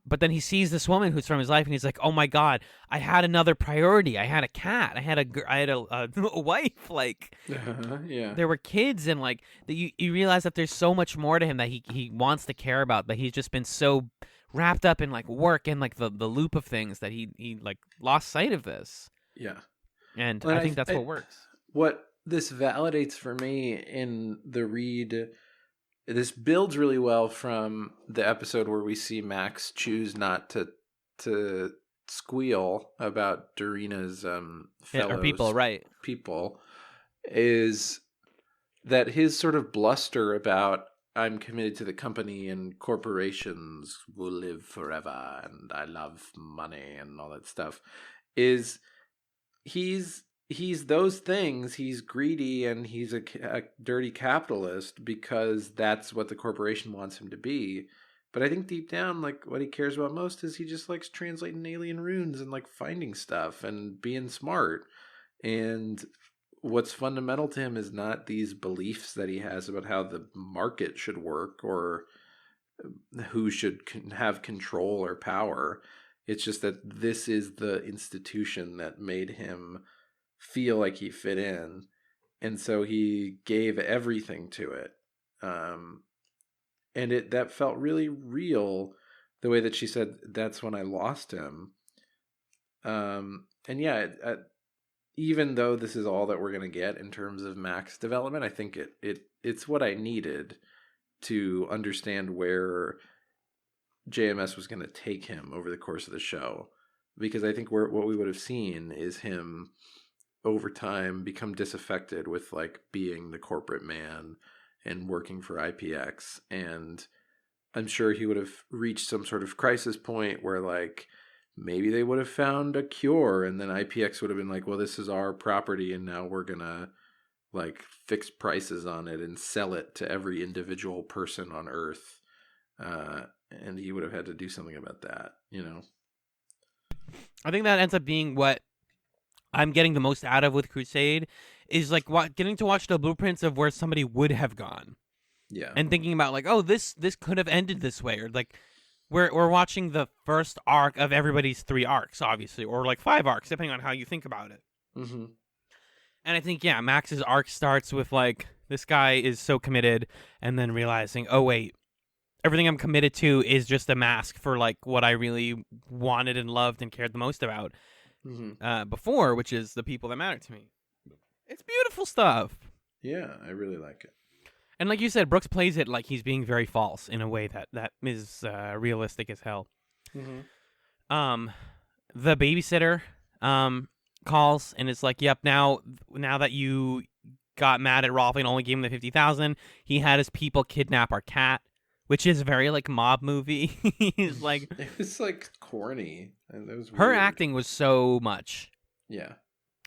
But then he sees this woman who's from his life, and he's like, "Oh my God, I had another priority. I had a cat. I had a wife. Like, there were kids, and like that. You realize that there's so much more to him that he wants to care about. That he's just been so wrapped up in like work and like the loop of things that he like lost sight of this. Yeah, and I think that's what works. What this validates for me in the read this builds really well from the episode where we see Max choose not to squeal about Dorina's fellow people, is that his sort of bluster about I'm committed to the company and corporations will live forever and I love money and all that stuff is he's those things. He's greedy and he's a dirty capitalist because that's what the corporation wants him to be. But I think deep down, like, what he cares about most is he just likes translating alien runes and like finding stuff and being smart. And what's fundamental to him is not these beliefs that he has about how the market should work or who should have control or power. It's just that this is the institution that made him feel like he fit in. And so he gave everything to it. And that felt really real, the way that she said, that's when I lost him. And yeah, even though this is all that we're going to get in terms of Max development, I think it's what I needed to understand where JMS was going to take him over the course of the show. Because I think what we would have seen is him over time become disaffected with like being the corporate man and working for IPX. And I'm sure he would have reached some sort of crisis point where like maybe they would have found a cure and then IPX would have been like, well, this is our property and now we're gonna like fix prices on it and sell it to every individual person on Earth. And he would have had to do something about that, you know? I think that ends up being what I'm getting the most out of with Crusade is like getting to watch the blueprints of where somebody would have gone. Yeah. And thinking about like, oh, this could have ended this way, or like we're watching the first arc of everybody's 3 arcs, obviously, or like 5 arcs, depending on how you think about it. Mm-hmm. And I think, yeah, Max's arc starts with like, this guy is so committed, and then realizing, oh wait, everything I'm committed to is just a mask for like what I really wanted and loved and cared the most about before, which is the people that matter to me. It's beautiful stuff. Yeah, I really like it. And like you said, Brooks plays it like he's being very false in a way that is realistic as hell. Mm-hmm. The babysitter calls and it's like, yep, now that you got mad at Rolf and only gave him the $50,000, he had his people kidnap our cat, which is very like mob movie. He's like, it was like corny. And it was her weird. acting was so much. Yeah,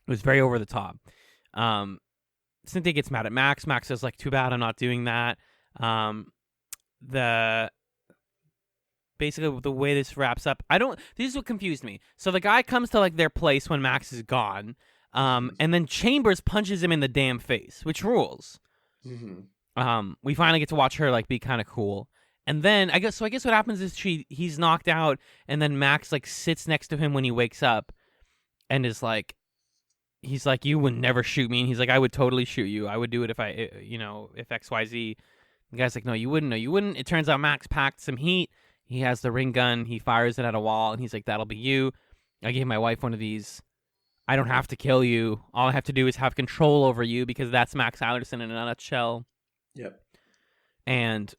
it was very over the top. Cynthia gets mad at Max. Max says like, too bad I'm not doing that. Basically the way this wraps up, this is what confused me. So the guy comes to like their place when Max is gone, and then Chambers punches him in the damn face, which rules. Mm-hmm. We finally get to watch her like be kind of cool. And then I guess what happens is he's knocked out, and then Max like sits next to him when he wakes up, and is like, he's like, you would never shoot me, and he's like, I would totally shoot you. I would do it if if XYZ. The guy's like, no, you wouldn't. No, you wouldn't. It turns out Max packed some heat. He has the ring gun. He fires it at a wall, and he's like, that'll be you. I gave my wife one of these. I don't have to kill you. All I have to do is have control over you, because that's Max Alderson in a nutshell. Yep. And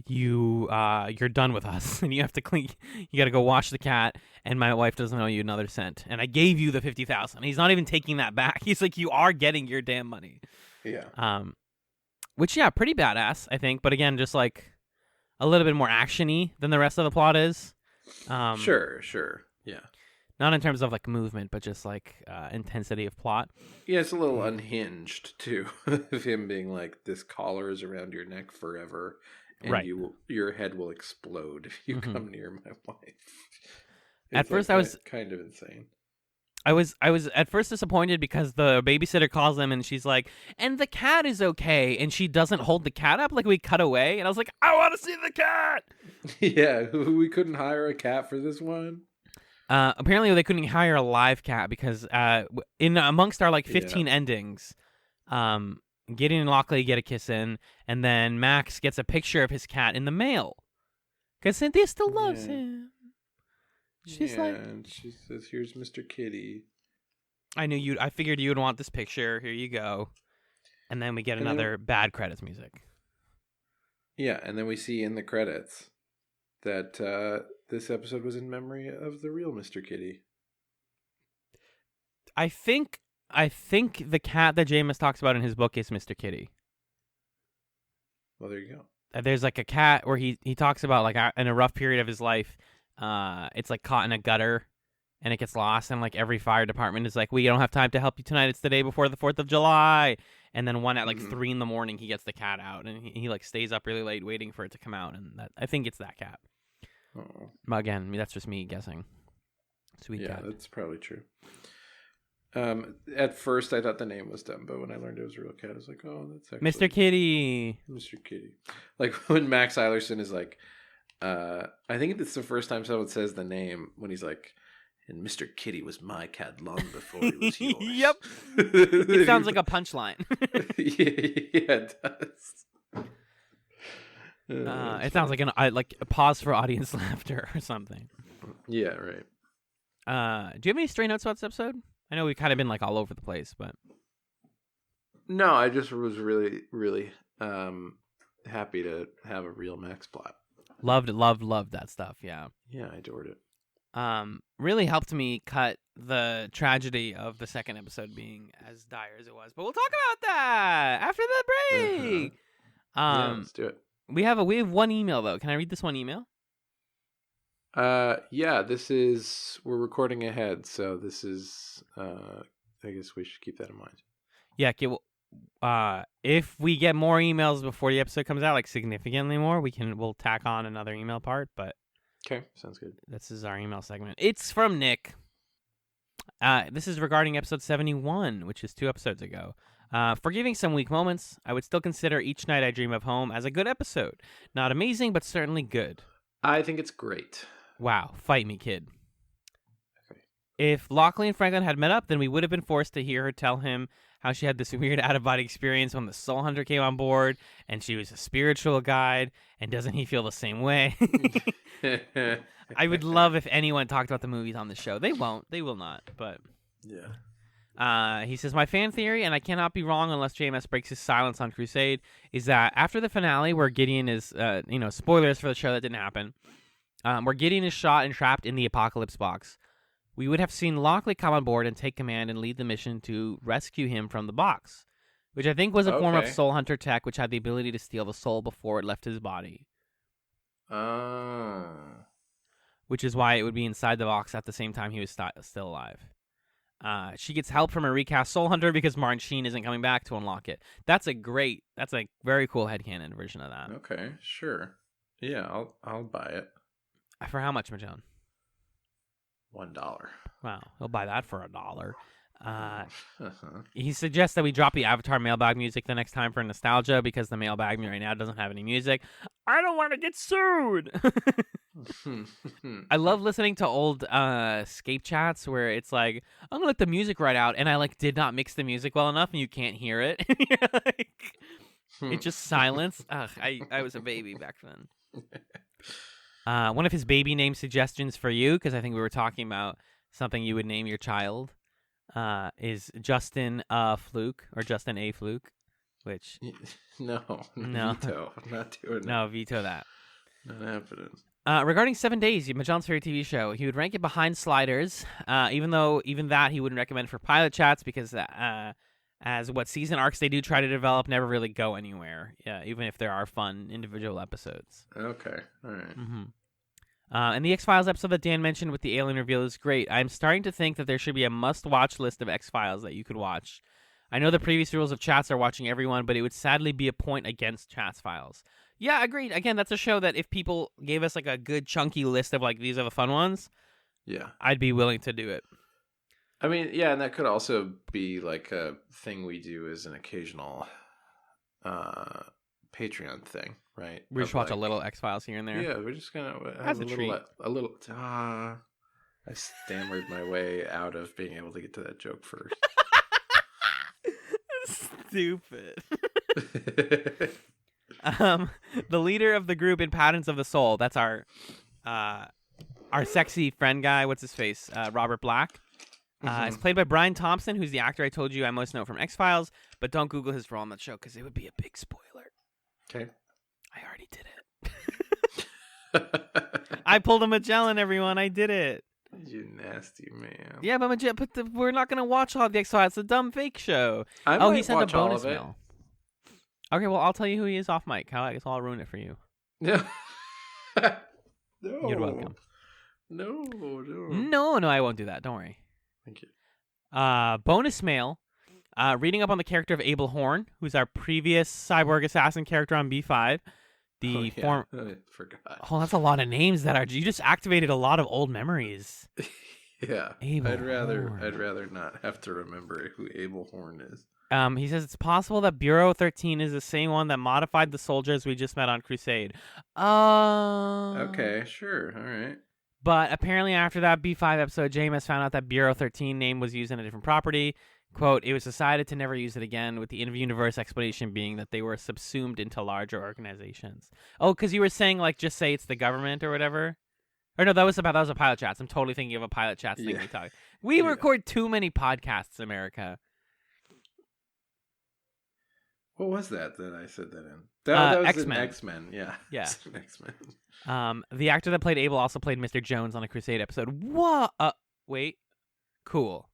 you're done with us, and you have to clean. You got to go wash the cat, and my wife doesn't owe you another cent. And I gave you the $50,000. He's not even taking that back. He's like, you are getting your damn money. Yeah. Which pretty badass, I think. But again, just like a little bit more action-y than the rest of the plot is. Sure. Yeah. Not in terms of like movement, but just like intensity of plot. Yeah, it's a little unhinged too, of him being like, this collar is around your neck forever. And right. your head will explode if you come near my wife. At first, I was kind of insane. I was at first disappointed because the babysitter calls them and she's like, and the cat is okay, and she doesn't hold the cat up. Like, we cut away, and I was like, I want to see the cat. Yeah, we couldn't hire a cat for this one. Apparently, they couldn't hire a live cat because in amongst our like 15 endings, Gideon and Lockley get a kiss in, and then Max gets a picture of his cat in the mail because Cynthia still loves him. She's like, and she says, "Here's Mr. Kitty." I figured you would want this picture. Here you go. And then we get another bad credits music. Yeah, and then we see in the credits that this episode was in memory of the real Mr. Kitty. I think the cat that JMS talks about in his book is Mr. Kitty. Well, there you go. There's like a cat where he talks about like in a rough period of his life, it's like caught in a gutter and it gets lost, and like every fire department is like, we don't have time to help you tonight. It's the day before the 4th of July. And then one at like 3 a.m, he gets the cat out, and he like stays up really late waiting for it to come out. And I think it's that cat. Oh. Again, that's just me guessing. Sweet cat. Yeah, that's probably true. At first, I thought the name was dumb, but when I learned it was a real cat, I was like, "Oh, that's actually Mr. Kitty." Mr. Kitty. Like when Max Eilerson is like, I think it's the first time someone says the name when he's like, "And Mr. Kitty was my cat long before he was yours." Yep. It sounds like a punchline. Yeah, it does. It sounds like a pause for audience laughter or something. Yeah, right. Do you have any stray notes about this episode? I know we've kind of been like all over the place, but no, I just was really, really happy to have a real Max plot. Loved that stuff. Yeah. Yeah, I adored it. Really helped me cut the tragedy of the second episode being as dire as it was. But we'll talk about that after the break. Yeah, let's do it. We have one email though. Can I read this one email? Yeah, we're recording ahead, so this is I guess we should keep that in mind. Yeah, okay, well, if we get more emails before the episode comes out, like significantly more, we'll tack on another email part, but okay, sounds good. This is our email segment. It's from Nick. This is regarding episode 71, which is 2 episodes ago. Forgiving some weak moments, I would still consider Each Night I Dream of Home as a good episode. Not amazing, but certainly good. I think it's great. Wow, fight me, kid. Okay. If Lockley and Franklin had met up, then we would have been forced to hear her tell him how she had this weird out-of-body experience when the Soul Hunter came on board, and she was a spiritual guide, and doesn't he feel the same way? I would love if anyone talked about the movies on the show. They won't. They will not, but... Yeah. He says, my fan theory, and I cannot be wrong unless JMS breaks his silence on Crusade, is that after the finale where Gideon is, spoilers for the show that didn't happen, where Gideon is shot and trapped in the Apocalypse box, we would have seen Lockley come on board and take command and lead the mission to rescue him from the box, which I think was a form of Soul Hunter tech, which had the ability to steal the soul before it left his body. Which is why it would be inside the box at the same time he was still alive. She gets help from a recast Soul Hunter because Martin Sheen isn't coming back to unlock it. That's a very cool headcanon version of that. Okay, sure. Yeah, I'll buy it. For how much, Majon? $1. Wow, he'll buy that for $1. He suggests that we drop the Avatar mailbag music the next time for nostalgia because the mailbag right now doesn't have any music. I don't want to get sued. I love listening to old Scape chats where it's like, I'm gonna let the music right out, and I like did not mix the music well enough, and you can't hear it. It's just silence. Ugh, I was a baby back then. One of his baby name suggestions for you, because I think we were talking about something you would name your child, is Justin Fluke or Justin A. Fluke, which no, veto, not doing that. No, veto that. Not happening. Regarding 7 Days, Majon's favorite TV show, he would rank it behind Sliders, even that he wouldn't recommend for pilot chats because as what season arcs they do try to develop never really go anywhere, even if there are fun individual episodes. Okay, all right. Mm-hmm. And the X-Files episode that Dan mentioned with the alien reveal is great. I'm starting to think that there should be a must-watch list of X-Files that you could watch. I know the previous rules of chats are watching everyone, but it would sadly be a point against Chats Files. Yeah, agreed. Again, that's a show that if people gave us like a good chunky list of like these are the fun ones, yeah, I'd be willing to do it. I mean, yeah, and that could also be like a thing we do as an occasional Patreon thing, right? We just watch a little X-Files here and there. Yeah, we're just gonna have a treat. I stammered my way out of being able to get to that joke first. Stupid. The leader of the group in Patterns of the Soul, that's our sexy friend guy, what's his face? Robert Black. It's played by Brian Thompson, who's the actor I told you I most know from X-Files, but don't Google his role on that show because it would be a big spoiler. Okay. I already did it. I pulled a Magellan, everyone. I did it. You nasty man. Yeah, but we're not going to watch all the X-Files. It's a dumb fake show. He sent a bonus mail. Okay, well, I'll tell you who he is off mic. I guess I'll ruin it for you. Yeah. No. You're welcome. No, I won't do that. Don't worry. Thank you. Bonus mail. Reading up on the character of Abel Horn, who's our previous cyborg assassin character on B5. I forgot. Oh, that's a lot of names you just activated a lot of old memories. Yeah. Abel I'd rather Horn. not have to remember who Abel Horn is. He says it's possible that Bureau 13 is the same one that modified the soldiers we just met on Crusade. Okay, sure. All right. But apparently after that B5 episode, JMS found out that Bureau 13 name was used in a different property. Quote, it was decided to never use it again, with the in-universe explanation being that they were subsumed into larger organizations. Oh, because you were saying, like, just say it's the government or whatever? Or no, that was a pilot chats. I'm totally thinking of a pilot chats thing we talk. We record too many podcasts, America. What was that I said that in? That was X-Men. in X-Men, yeah. Yeah. X-Men. The actor that played Abel also played Mr. Jones on a Crusade episode. What? Wait. Cool.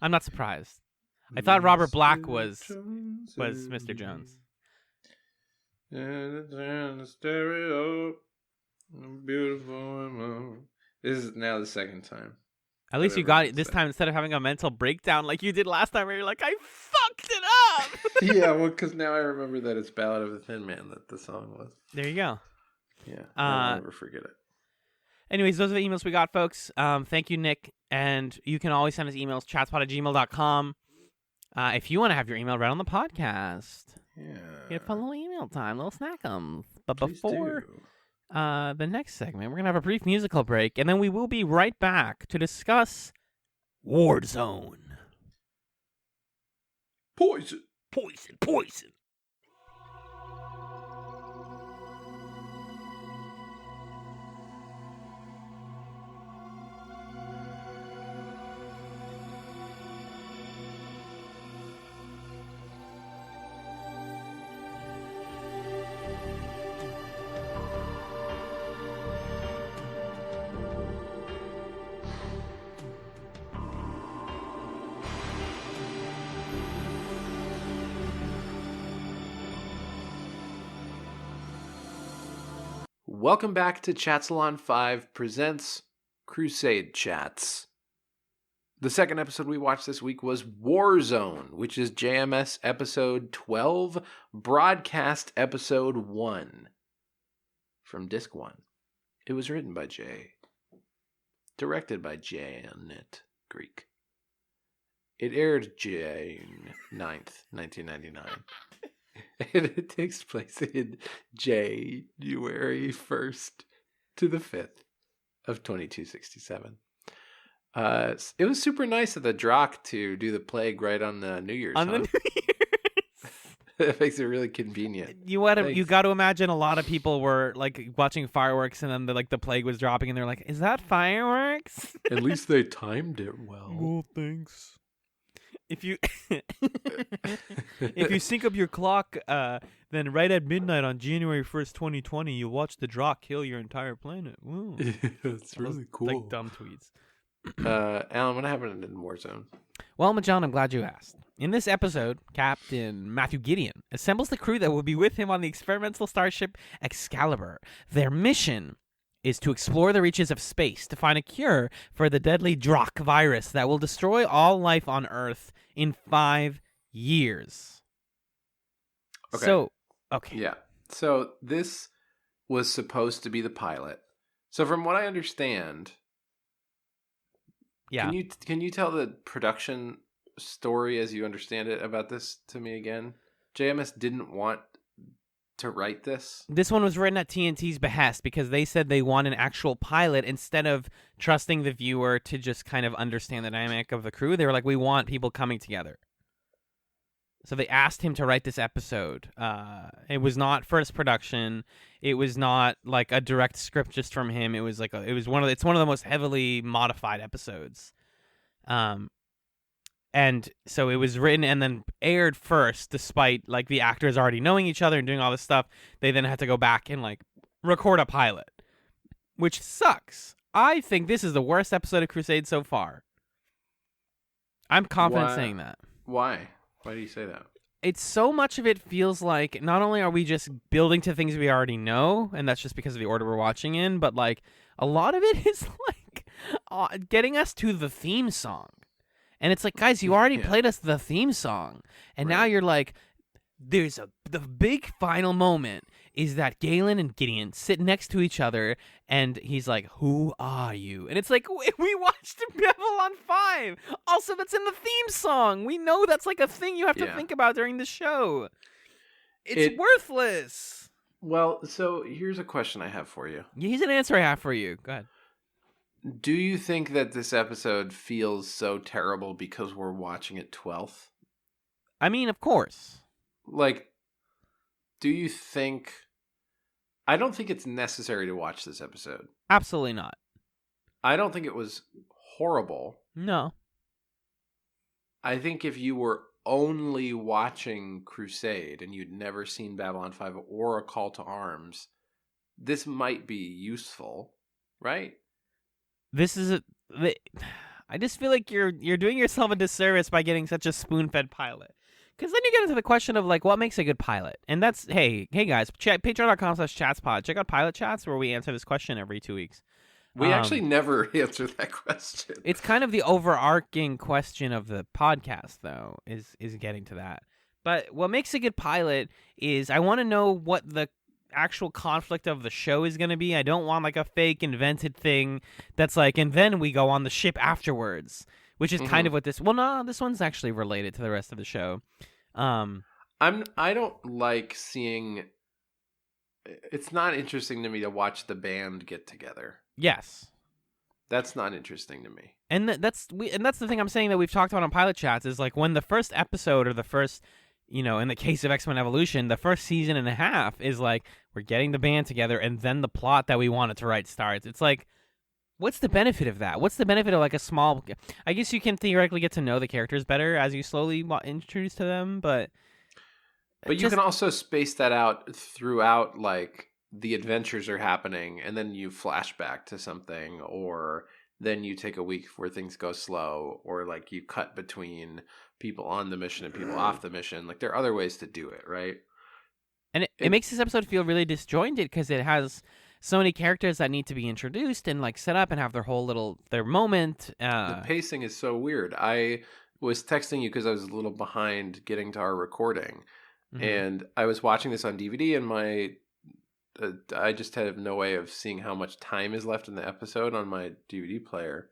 I'm not surprised. I thought Robert Black was Mr. Jones. Stereo, beautiful. This is now the second time. At least you got it this time instead of having a mental breakdown like you did last time where you're like, I fucked it up! Yeah, well, because now I remember that it's Ballad of the Thin Man that the song was. There you go. Yeah, I'll never forget it. Anyways, those are the emails we got, folks. Thank you, Nick. And you can always send us emails, chatspot@gmail.com. If you want to have your email read on the podcast. Yeah. Get a fun little email time, little snack'em. But Please before do. the next segment, we're going to have a brief musical break, and then we will be right back to discuss Warzone. Poison. Poison, poison. Welcome back to Chatzylon 5 presents Crusade Chats. The second episode we watched this week was Warzone, which is JMS episode 12, broadcast episode 1 from disc 1. It was written by Jay, directed by Janet Greek. It aired June 9th, 1999. And it takes place in January 1st to the 5th of 2267. It was super nice of the Drock to do the plague right on the New Year's. On the New Year's. That makes it really convenient. You got to imagine a lot of people were like watching fireworks, and then the plague was dropping, and they're like, "Is that fireworks?" At least they timed it well. Well, thanks. If you sync up your clock, then right at midnight on January 1st, 2020, you watch the Drock kill your entire planet. Woo. It's really cool. Like dumb tweets. Alan, what happened in Warzone? Well, Magellan, I'm glad you asked. In this episode, Captain Matthew Gideon assembles the crew that will be with him on the experimental starship Excalibur. Their mission is to explore the reaches of space to find a cure for the deadly Drock virus that will destroy all life on Earth in 5 years. Okay. Yeah. So this was supposed to be the pilot. So from what I understand, yeah. Can you tell the production story as you understand it about this to me again? JMS didn't want to write this? This one was written at TNT's behest because they said they want an actual pilot instead of trusting the viewer to just kind of understand the dynamic of the crew. They were like, we want people coming together. So they asked him to write this episode. It was not first production. It was not like a direct script just from him. It was like it's one of the most heavily modified episodes. And so it was written and then aired first, despite like the actors already knowing each other and doing all this stuff. They then had to go back and like record a pilot, which sucks. I think this is the worst episode of Crusade so far. I'm confident saying that. Why? Why do you say that? It's so much of it feels like not only are we just building to things we already know, and that's just because of the order we're watching in, but like a lot of it is like getting us to the theme song. And it's like, guys, you already played us the theme song. And now you're like, the big final moment is that Galen and Gideon sit next to each other, and he's like, "Who are you?" And it's like, we watched Babylon 5. Also, that's in the theme song. We know that's like a thing you have to think about during the show. It's worthless. Well, so here's a question I have for you. Here's an answer I have for you. Go ahead. Do you think that this episode feels so terrible because we're watching it 12th? I mean, of course. Like, do you think... I don't think it's necessary to watch this episode. Absolutely not. I don't think it was horrible. No. I think if you were only watching Crusade and you'd never seen Babylon 5 or A Call to Arms, this might be useful, right? This is I just feel like you're doing yourself a disservice by getting such a spoon-fed pilot. Because then you get into the question of, like, what makes a good pilot? And that's, hey guys, patreon.com/chatspod. Check out Pilot Chats, where we answer this question every 2 weeks. We actually never answer that question. It's kind of the overarching question of the podcast, though, is getting to that. But what makes a good pilot is I want to know what the actual conflict of the show is going to be. I don't want, like, a fake invented thing that's like, and then we go on the ship afterwards. Which is kind of what this... Well, no, this one's actually related to the rest of the show. I don't like seeing... It's not interesting to me to watch the band get together. Yes. That's not interesting to me. And that's the thing I'm saying that we've talked about on Pilot Chats is like when the first episode or the first, in the case of X-Men Evolution, the first season and a half is like we're getting the band together and then the plot that we wanted to write starts. It's like... What's the benefit of that? What's the benefit of like a small... I guess you can theoretically get to know the characters better as you slowly introduce to them, but... But you can also space that out throughout, like, the adventures are happening, and then you flash back to something, or then you take a week where things go slow, or, like, you cut between people on the mission and people off the mission. Like, there are other ways to do it, right? And it makes this episode feel really disjointed because it has... so many characters that need to be introduced and like set up and have their moment. The pacing is so weird. I was texting you because I was a little behind getting to our recording, and I was watching this on DVD, and I just have no way of seeing how much time is left in the episode on my DVD player.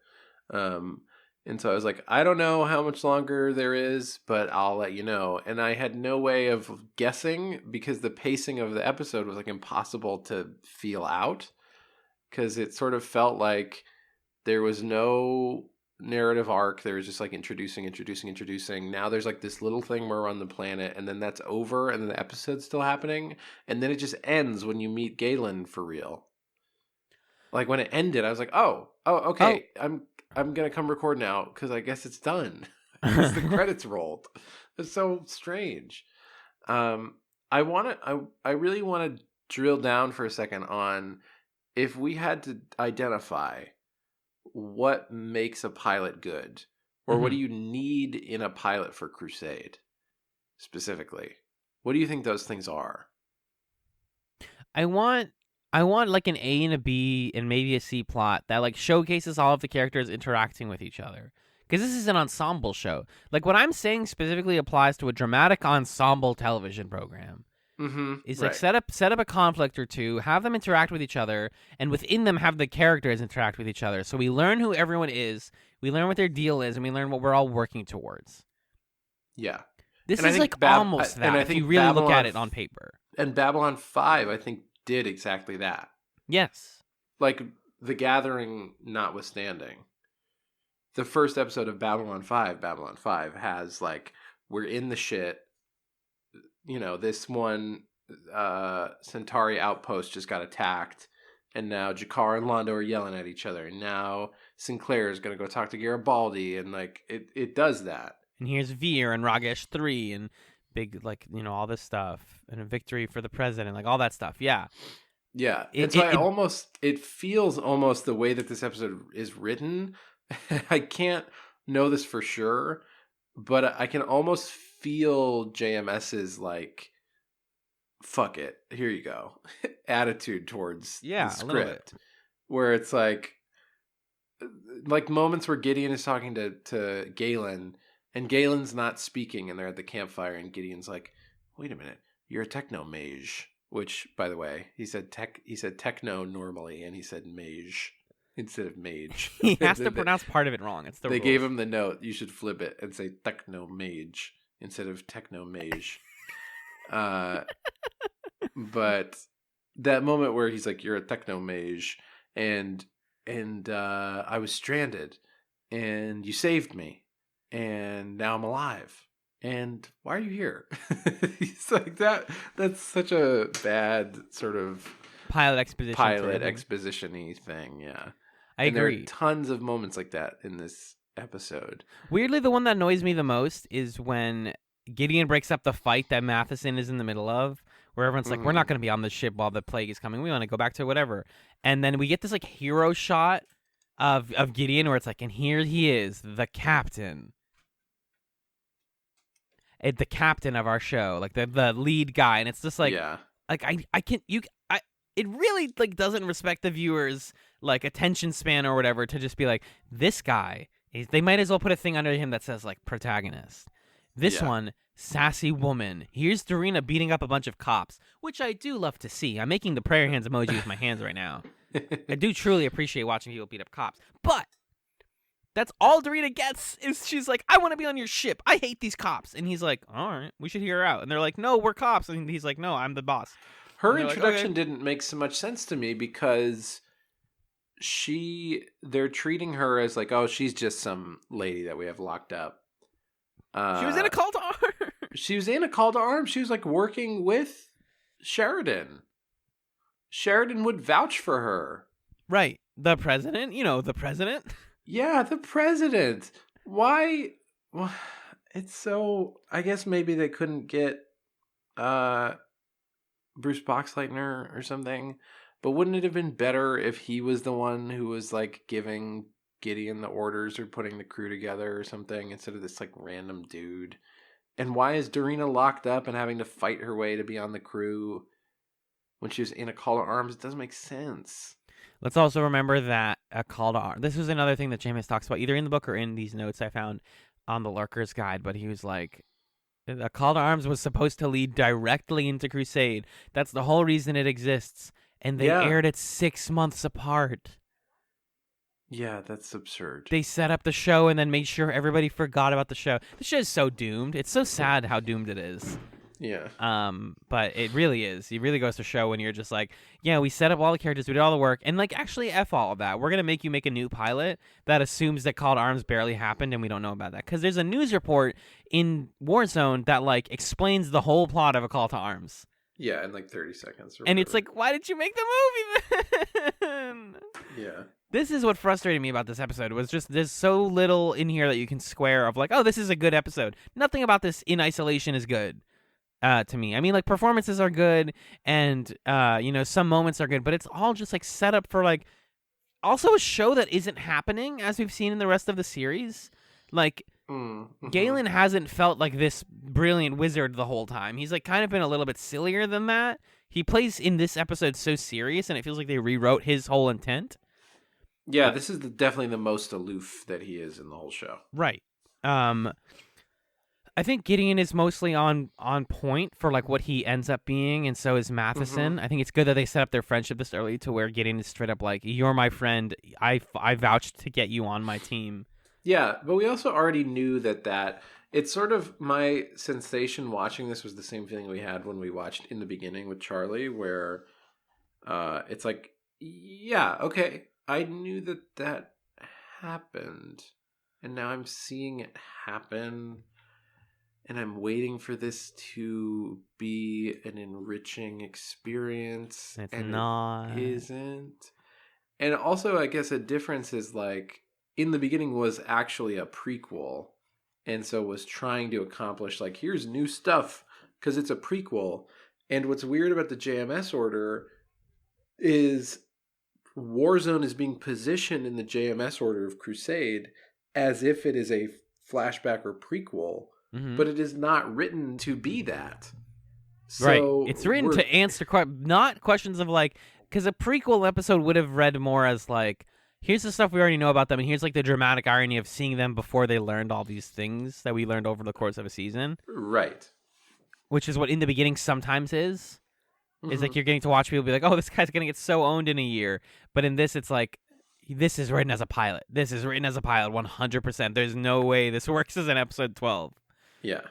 And so I was like, I don't know how much longer there is, but I'll let you know. And I had no way of guessing because the pacing of the episode was like impossible to feel out because it sort of felt like there was no narrative arc. There was just like introducing. Now there's like this little thing where we're on the planet, and then that's over, and then the episode's still happening. And then it just ends when you meet Galen for real. Like when it ended, I was like, oh, okay. I'm going to come record now because I guess it's done. Because the credits rolled. It's so strange. I really want to drill down for a second on if we had to identify what makes a pilot good, or what do you need in a pilot for Crusade specifically? What do you think those things are? I want like an A and a B and maybe a C plot that like showcases all of the characters interacting with each other. Because this is an ensemble show. Like what I'm saying specifically applies to a dramatic ensemble television program. It's like set up a conflict or two, have them interact with each other, and within them have the characters interact with each other. So we learn who everyone is, we learn what their deal is, and we learn what we're all working towards. Yeah. This is like almost that if you really look at it on paper. And Babylon 5, I think, did exactly that. Yes. Like, The Gathering notwithstanding. The first episode of Babylon 5 has, like, we're in the shit. This one Centauri outpost just got attacked. And now Jakar and Londo are yelling at each other. And now Sinclair is going to go talk to Garibaldi. And, like, it does that. and here's Veer and Ragesh 3 and big, like, all this stuff, and a victory for the president, like all that stuff. Yeah. Yeah. And so it feels almost the way that this episode is written. I can't know this for sure, but I can almost feel JMS's like, fuck it, here you go, attitude towards the script, where it's like moments where Gideon is talking to Galen, and Galen's not speaking, and they're at the campfire, and Gideon's like, wait a minute, you're a techno mage, which, by the way, he said techno normally, and he said mage instead of mage. He has to pronounce part of it wrong. It's the they rules. gave him the note. You should flip it and say techno mage instead of techno mage. But that moment where he's like, you're a techno mage, and I was stranded, and you saved me, and now I'm alive, and why are you here? He's like, that's such a bad sort of pilot exposition-y thing. Yeah, I agree. There are tons of moments like that in this episode. Weirdly, the one that annoys me the most is when Gideon breaks up the fight that Matheson is in the middle of, where everyone's like, we're not going to be on the ship while the plague is coming. We want to go back to whatever. And then we get this like hero shot of Gideon where it's like, and here he is, the captain. The captain of our show, like the lead guy. And it's just like, like it really like doesn't respect the viewers' like attention span or whatever to just be like, this guy they might as well put a thing under him that says like protagonist. This one, sassy woman. Here's Darina beating up a bunch of cops, which I do love to see. I'm making the prayer hands emoji with my hands right now. I do truly appreciate watching people beat up cops. But that's all Darina gets is she's like, I want to be on your ship. I hate these cops. And he's like, all right, we should hear her out. And they're like, no, we're cops. And he's like, no, I'm the boss. Her introduction didn't make so much sense to me because they're treating her as like, oh, she's just some lady that we have locked up. She was in a call to arms. She was in a call to arms. She was like working with Sheridan. Sheridan would vouch for her. Right. The president? The president? Yeah, the president. Why? Well, it's so... I guess maybe they couldn't get Bruce Boxleitner or something. But wouldn't it have been better if he was the one who was like giving Gideon the orders or putting the crew together or something instead of this like random dude? And why is Darina locked up and having to fight her way to be on the crew when she was in a call to arms? It doesn't make sense. Let's also remember that a call to arms. This was another thing that JMS talks about either in the book or in these notes I found on the Lurker's Guide. But he was like, a call to arms was supposed to lead directly into Crusade. That's the whole reason it exists. And they aired it 6 months apart. Yeah, that's absurd. They set up the show and then made sure everybody forgot about the show. The show is so doomed. It's so sad how doomed it is. Yeah. But it really is. It really goes to show when you're just like, yeah, we set up all the characters, we did all the work, and like actually F all of that. We're gonna make you make a new pilot that assumes that Call to Arms barely happened and we don't know about that. Because there's a news report in Warzone that like explains the whole plot of a Call to Arms. Yeah, in like 30 seconds. And it's like, why did you make the movie then? Yeah. This is what frustrated me about this episode, was just there's so little in here that you can square of like, oh, this is a good episode. Nothing about this in isolation is good to me. I mean, like, performances are good and, some moments are good, but it's all just like set up for like also a show that isn't happening as we've seen in the rest of the series. Like, Galen hasn't felt like this brilliant wizard the whole time. He's like kind of been a little bit sillier than that. He plays in this episode so serious, and it feels like they rewrote his whole intent. Yeah, this is definitely the most aloof that he is in the whole show. Right. I think Gideon is mostly on point for like what he ends up being, and so is Matheson. I think it's good that they set up their friendship this early to where Gideon is straight up like, you're my friend. I vouched to get you on my team. Yeah, but we also already knew that it's sort of my sensation watching this was the same feeling we had when we watched In the Beginning with Charlie, where it's like, yeah, okay, I knew that happened, and now I'm seeing it happen, and I'm waiting for this to be an enriching experience. It's not. It isn't. And also, I guess a difference is like, In the Beginning was actually a prequel and so was trying to accomplish like, here's new stuff because it's a prequel. And what's weird about the JMS order is Warzone is being positioned in the JMS order of Crusade as if it is a flashback or prequel, but it is not written to be that. So right. It's written to answer not questions of like, because a prequel episode would have read more as like, here's the stuff we already know about them, and here's like the dramatic irony of seeing them before they learned all these things that we learned over the course of a season. Right. Which is what in the beginning sometimes is. Is like you're getting to watch people be like, oh, this guy's going to get so owned in a year. But in this, it's like, this is written as a pilot. This is written as a pilot 100%. There's no way this works as an episode 12. Yeah.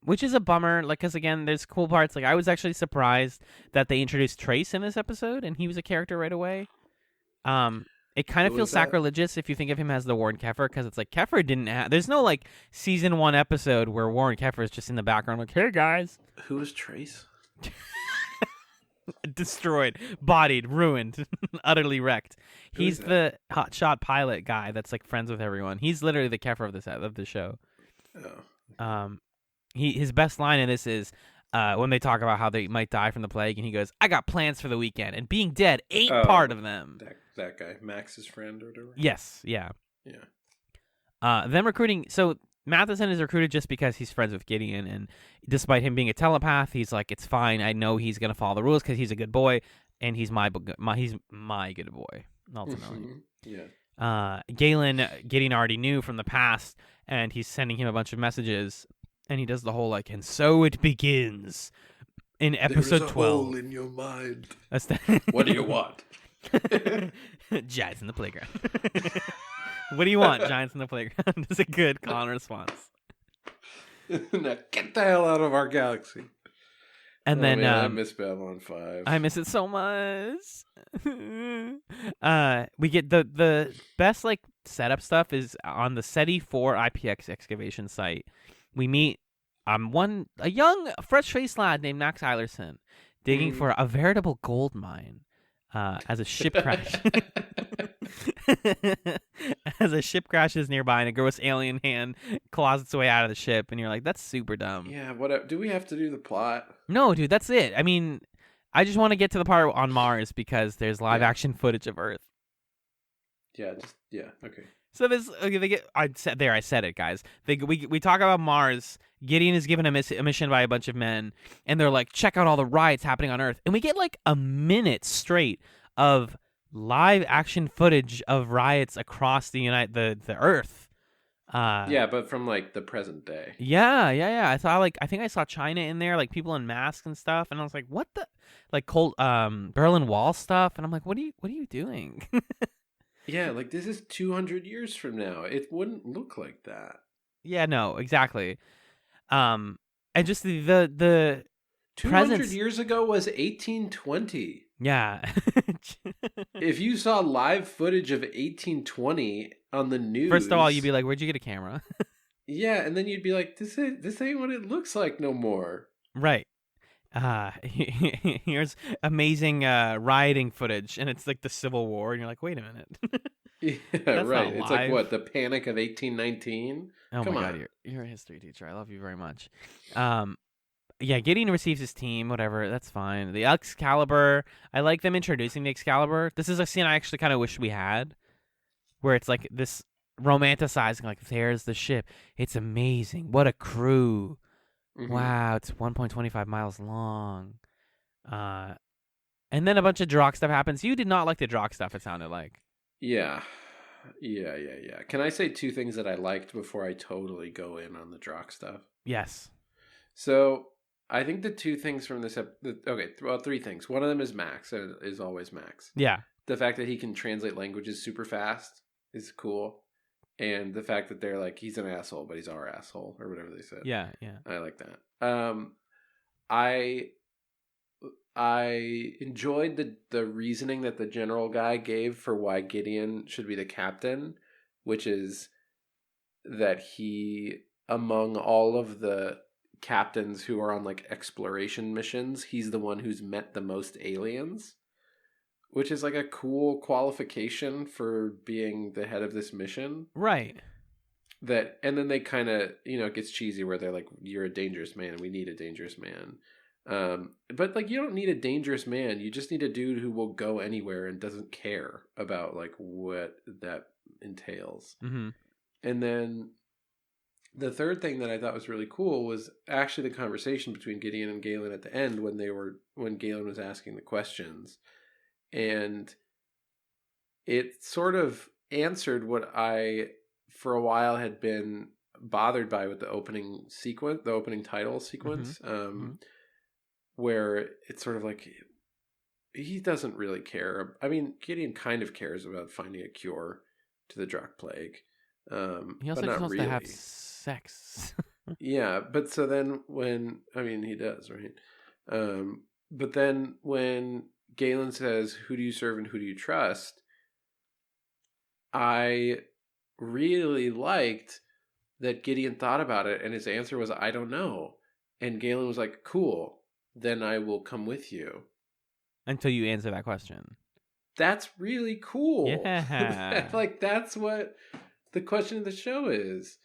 Which is a bummer, like, because again, there's cool parts. Like, I was actually surprised that they introduced Trace in this episode, and he was a character right away. It kind of feels sacrilegious if you think of him as the Warren Keffer, because it's like Keffer didn't have. There's no like season 1 episode where Warren Keffer is just in the background, like, hey guys. Who is Trace? Destroyed, bodied, ruined, utterly wrecked. He's the hotshot pilot guy that's like friends with everyone. He's literally the Keffer of the show. Oh. His best line in this is when they talk about how they might die from the plague, and he goes, "I got plans for the weekend, and being dead ain't part of them." That guy, Max's friend or whatever. Yes, yeah. Yeah. Them recruiting. So Matheson is recruited just because he's friends with Gideon, and despite him being a telepath, he's like, it's fine. I know he's gonna follow the rules because he's a good boy, and he's my good boy. Ultimately, yeah. Galen, Gideon already knew from the past, and he's sending him a bunch of messages, and he does the whole like, and so it begins in episode 12. Hole in your mind. That's What do you want? Giants in the playground. What do you want? Giants in the playground. Is a good con response. Now get the hell out of our galaxy. And then man, I miss Babylon 5. I miss it so much. We get the best like setup stuff is on the SETI 4 IPX excavation site. We meet a young fresh-faced lad named Max Eilerson digging for a veritable gold mine. As a ship crash, nearby, and a gross alien hand claws its way out of the ship, and you're like, "That's super dumb." Yeah. What do we have to do the plot? No, dude, that's it. I mean, I just want to get to the part on Mars because there's live action footage of Earth. Yeah. Okay. So I said it, guys. We talk about Mars. Gideon is given a mission by a bunch of men, and they're like, check out all the riots happening on Earth. And we get like a minute straight of live action footage of riots across the Earth. Yeah, but from like the present day. Yeah. I think I saw China in there, like people in masks and stuff, and I was like, what the, like cold Berlin Wall stuff, and I'm like, what are you doing? Yeah, like this is 200 years from now. It wouldn't look like that. Yeah, no, exactly. And just the 200 presence... years ago was 1820. Yeah. If you saw live footage of 1820 on the news, first of all, you'd be like, "Where'd you get a camera?" Yeah, and then you'd be like, "This ain't what it looks like no more." Right. Here's amazing rioting footage, and it's like the Civil War, and you're like, wait a minute. Yeah, right. It's like what, the Panic of 1819? Oh my God, you're a history teacher. I love you very much. Yeah, Gideon receives his team, whatever. That's fine. The Excalibur, I like them introducing the Excalibur. This is a scene I actually kind of wish we had, where it's like this romanticizing, like, there's the ship. It's amazing. What a crew. Mm-hmm. Wow, it's 1.25 miles long. And then a bunch of Drock stuff happens. You did not like the Drock stuff, it sounded like. Yeah. Can I say two things that I liked before I totally go in on the Drock stuff? Yes. So, I think the two things from this three things. One of them is Max, is always Max. Yeah. The fact that he can translate languages super fast is cool. And the fact that they're like, he's an asshole, but he's our asshole, or whatever they said. Yeah. I like that. I enjoyed the reasoning that the general guy gave for why Gideon should be the captain, which is that he, among all of the captains who are on like exploration missions, he's the one who's met the most aliens, which is like a cool qualification for being the head of this mission. Right. that, and then they kind of, it gets cheesy where they're like, you're a dangerous man. We need a dangerous man. But like, you don't need a dangerous man. You just need a dude who will go anywhere and doesn't care about like what that entails. Mm-hmm. And then the third thing that I thought was really cool was actually the conversation between Gideon and Galen at the end when Galen was asking the questions. And it sort of answered what I, for a while, had been bothered by with the opening title sequence, where it's sort of like he doesn't really care. I mean, Gideon kind of cares about finding a cure to the Drakh plague. He also but not just wants really. to have sex. Yeah, but so then he does, right? But then when Galen says, "Who do you serve and who do you trust?" I really liked that Gideon thought about it, and his answer was, "I don't know." And Galen was like, "Cool, then I will come with you." Until you answer that question. That's really cool. Yeah. Like, that's what the question of the show is.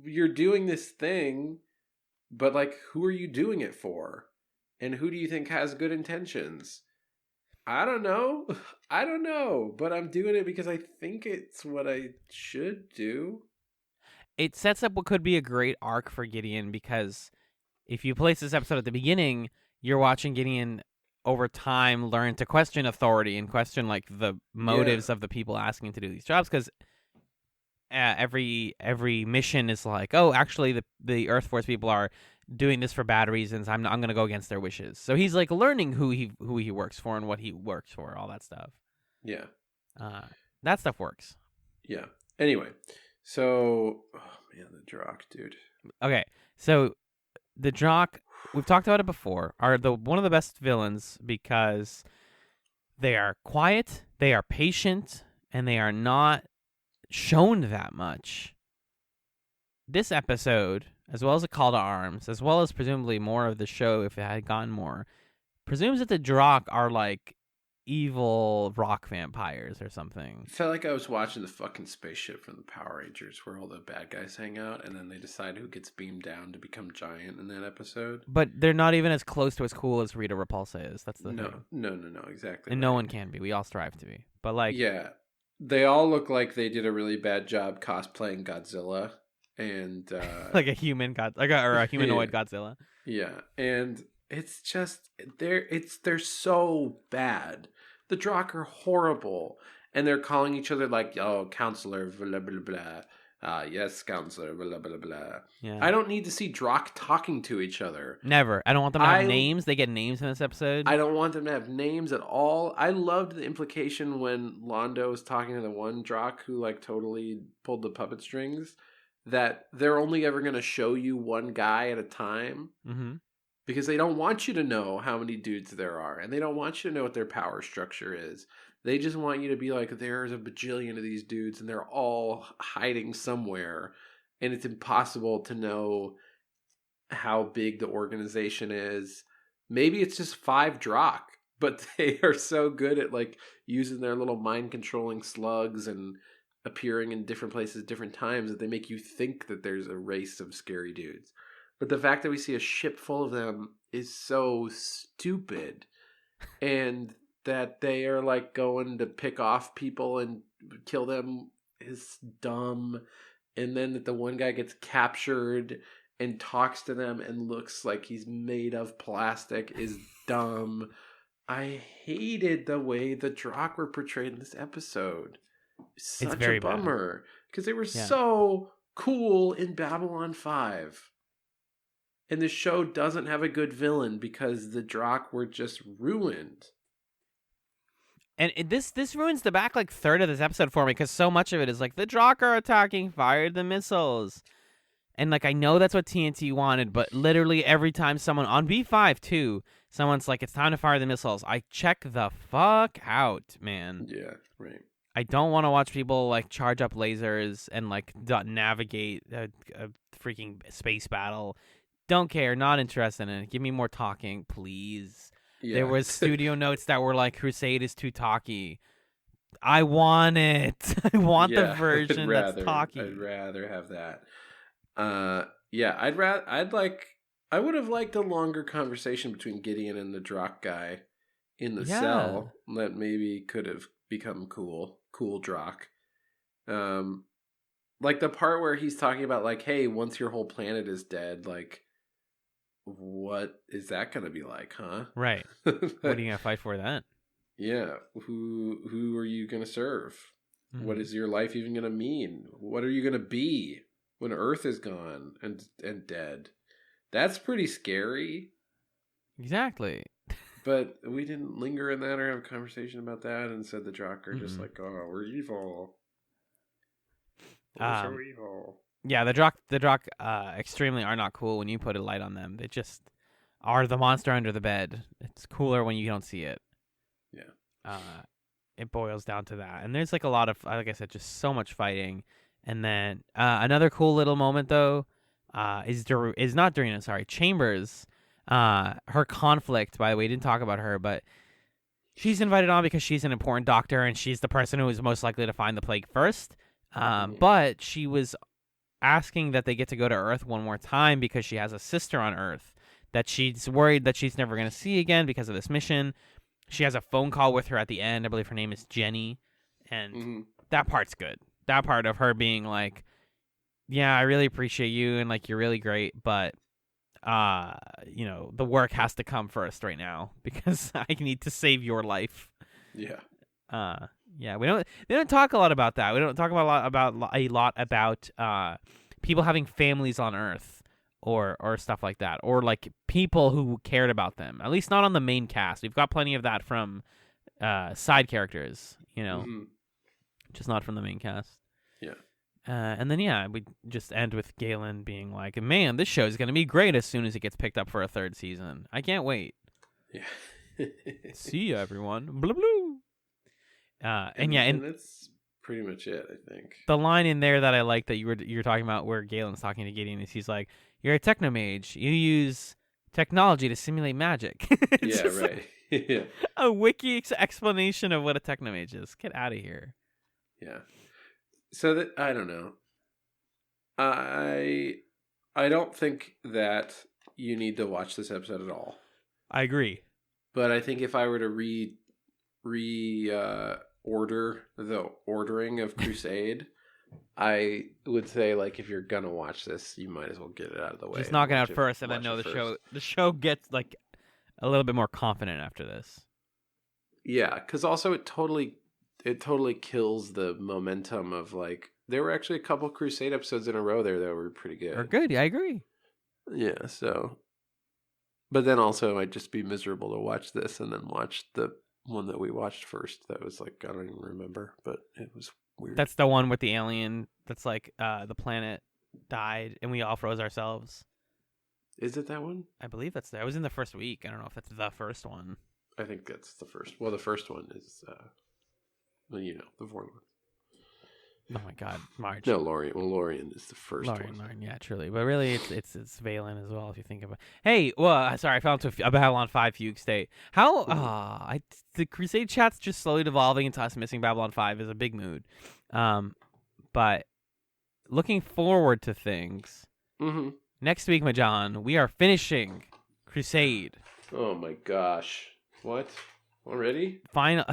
You're doing this thing, but like, who are you doing it for? And who do you think has good intentions? I don't know. But I'm doing it because I think it's what I should do. It sets up what could be a great arc for Gideon, because if you place this episode at the beginning, you're watching Gideon over time learn to question authority and question like the motives of the people asking him to do these jobs, because every mission is like, oh, actually the Earth Force people are doing this for bad reasons. I'm going to go against their wishes. So he's like learning who he works for and what he works for, all that stuff. Yeah. That stuff works. Yeah. Anyway, so the Drakh, dude. Okay, so the Drakh, we've talked about it before, are one of the best villains because they are quiet, they are patient, and they are not shown that much. This episode, as well as a call to arms, as well as presumably more of the show if it had gone more, presumes that the Drakh are like evil rock vampires or something. I felt like I was watching the fucking spaceship from the Power Rangers where all the bad guys hang out and then they decide who gets beamed down to become giant in that episode. But they're not even as close to as cool as Rita Repulsa is. That's the thing. No, exactly. And no one can be. We all strive to be. But like, yeah, they all look like they did a really bad job cosplaying Godzilla and like a human or a humanoid Godzilla. Yeah, and it's just they're so bad. The Drakh are horrible, and they're calling each other like, "Oh, counselor, blah blah blah." Yes, counselor, blah blah blah. Yeah. I don't need to see Drakh talking to each other. Never. I don't want them to have names. They get names in this episode. I don't want them to have names at all. I loved the implication when Londo was talking to the one Drakh who like totally pulled the puppet strings, that they're only ever going to show you one guy at a time. Mm-hmm. Because they don't want you to know how many dudes there are. And they don't want you to know what their power structure is. They just want you to be like, there's a bajillion of these dudes and they're all hiding somewhere. And it's impossible to know how big the organization is. Maybe it's just 5 Drakh. But they are so good at like using their little mind controlling slugs and appearing in different places, different times, that they make you think that there's a race of scary dudes. But the fact that we see a ship full of them is so stupid. And that they are like going to pick off people and kill them is dumb. And then that the one guy gets captured and talks to them and looks like he's made of plastic is dumb. I hated the way the Drakh were portrayed in this episode. Such it's very a bummer. Because they were Yeah. so cool in Babylon 5. And the show doesn't have a good villain because the Drakh were just ruined. And this ruins the back like third of this episode for me, because so much of it is like the Drakh are attacking, fired the missiles. And like I know that's what TNT wanted, but literally every time someone on B5 too, someone's like, it's time to fire the missiles, I check the fuck out, man. Yeah, right. I don't want to watch people like charge up lasers and like navigate a freaking space battle. Don't care, not interested in it. Give me more talking, please. Yeah. There was studio notes that were like, Crusade is too talky. I want it. I want the Yeah, version that's talking. I'd rather have that. Yeah, I would have liked a longer conversation between Gideon and the Drock guy in the cell that maybe could have become cool Drock. Like the part where he's talking about like, hey, once your whole planet is dead, like, what is that going to be like, huh? Right. What are you gonna fight for then? Yeah, who are you going to serve? Mm-hmm. What is your life even going to mean? What are you going to be when Earth is gone and dead? That's pretty scary. Exactly. But we didn't linger in that or have a conversation about that, and said the Drock are just like, oh, we're evil. We're so evil. Yeah, the Drock extremely are not cool when you put a light on them. They just are the monster under the bed. It's cooler when you don't see it. Yeah. It boils down to that. And there's like a lot of, like I said, just so much fighting. And then another cool little moment though is not during Chambers. Her conflict, by the way, didn't talk about her, but she's invited on because she's an important doctor and she's the person who is most likely to find the plague first. But she was asking that they get to go to Earth one more time because she has a sister on Earth that she's worried that she's never going to see again because of this mission. She has a phone call with her at the end. I believe her name is Jenny. And that part's good. That part of her being like, yeah, I really appreciate you and like you're really great, but the work has to come first right now because I need to save your life. Yeah. Yeah, they don't talk a lot about that. We don't talk a lot about people having families on Earth or stuff like that, or like people who cared about them. At least not on the main cast. We've got plenty of that from side characters, just not from the main cast. Yeah. And then we just end with Galen being like, "Man, this show is gonna be great as soon as it gets picked up for a third season. I can't wait." Yeah. See ya, everyone. Blah blah. And that's pretty much it, I think. The line in there that I like that you're talking about, where Galen's talking to Gideon, is he's like, "You're a technomage. You use technology to simulate magic." Yeah, right. Yeah. A wiki explanation of what a technomage is. Get out of here. Yeah. So that I don't know. I don't think that you need to watch this episode at all. I agree. But I think if I were to order the ordering of Crusade, I would say like if you're gonna watch this, you might as well get it out of the way. Just knock it out first, and then know the show gets like a little bit more confident after this. Yeah, because also it totally kills the momentum of like there were actually a couple Crusade episodes in a row there that were pretty good. Or good, I agree. Yeah, so. But then also it might just be miserable to watch this and then watch the one that we watched first. That was like, I don't even remember, but it was weird. That's the one with the alien that's like the planet died and we all froze ourselves. Is it that one? I believe that's there. I was in the first week. I don't know if that's the first one. I think that's the first. Well, the first one is, the fourth one. Oh my God, March. No, Lorien. Well, Lorien is the first one. Lorien, yeah, truly. But really, it's Valen as well, if you think about it. Hey, well, sorry, I fell into a Babylon 5 fugue state. The Crusade chat's just slowly devolving into us missing Babylon 5 is a big mood. But looking forward to things. Mm-hmm. Next week, Majan, we are finishing Crusade. Oh my gosh. What? Already? Final...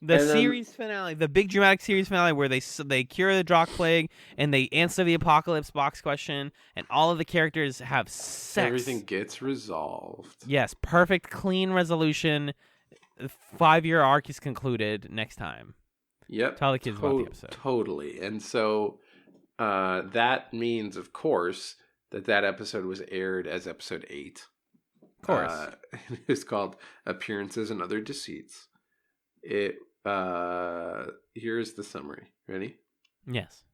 series finale, the big dramatic series finale where they cure the Drock plague and they answer the apocalypse box question and all of the characters have sex. Everything gets resolved. Yes, perfect, clean resolution. The 5-year arc is concluded next time. Yep. Tell the kids about the episode. Totally. And so that means, of course, that episode was aired as episode 8. Of course. It was called Appearances and Other Deceits. Here's the summary. Ready? Yes.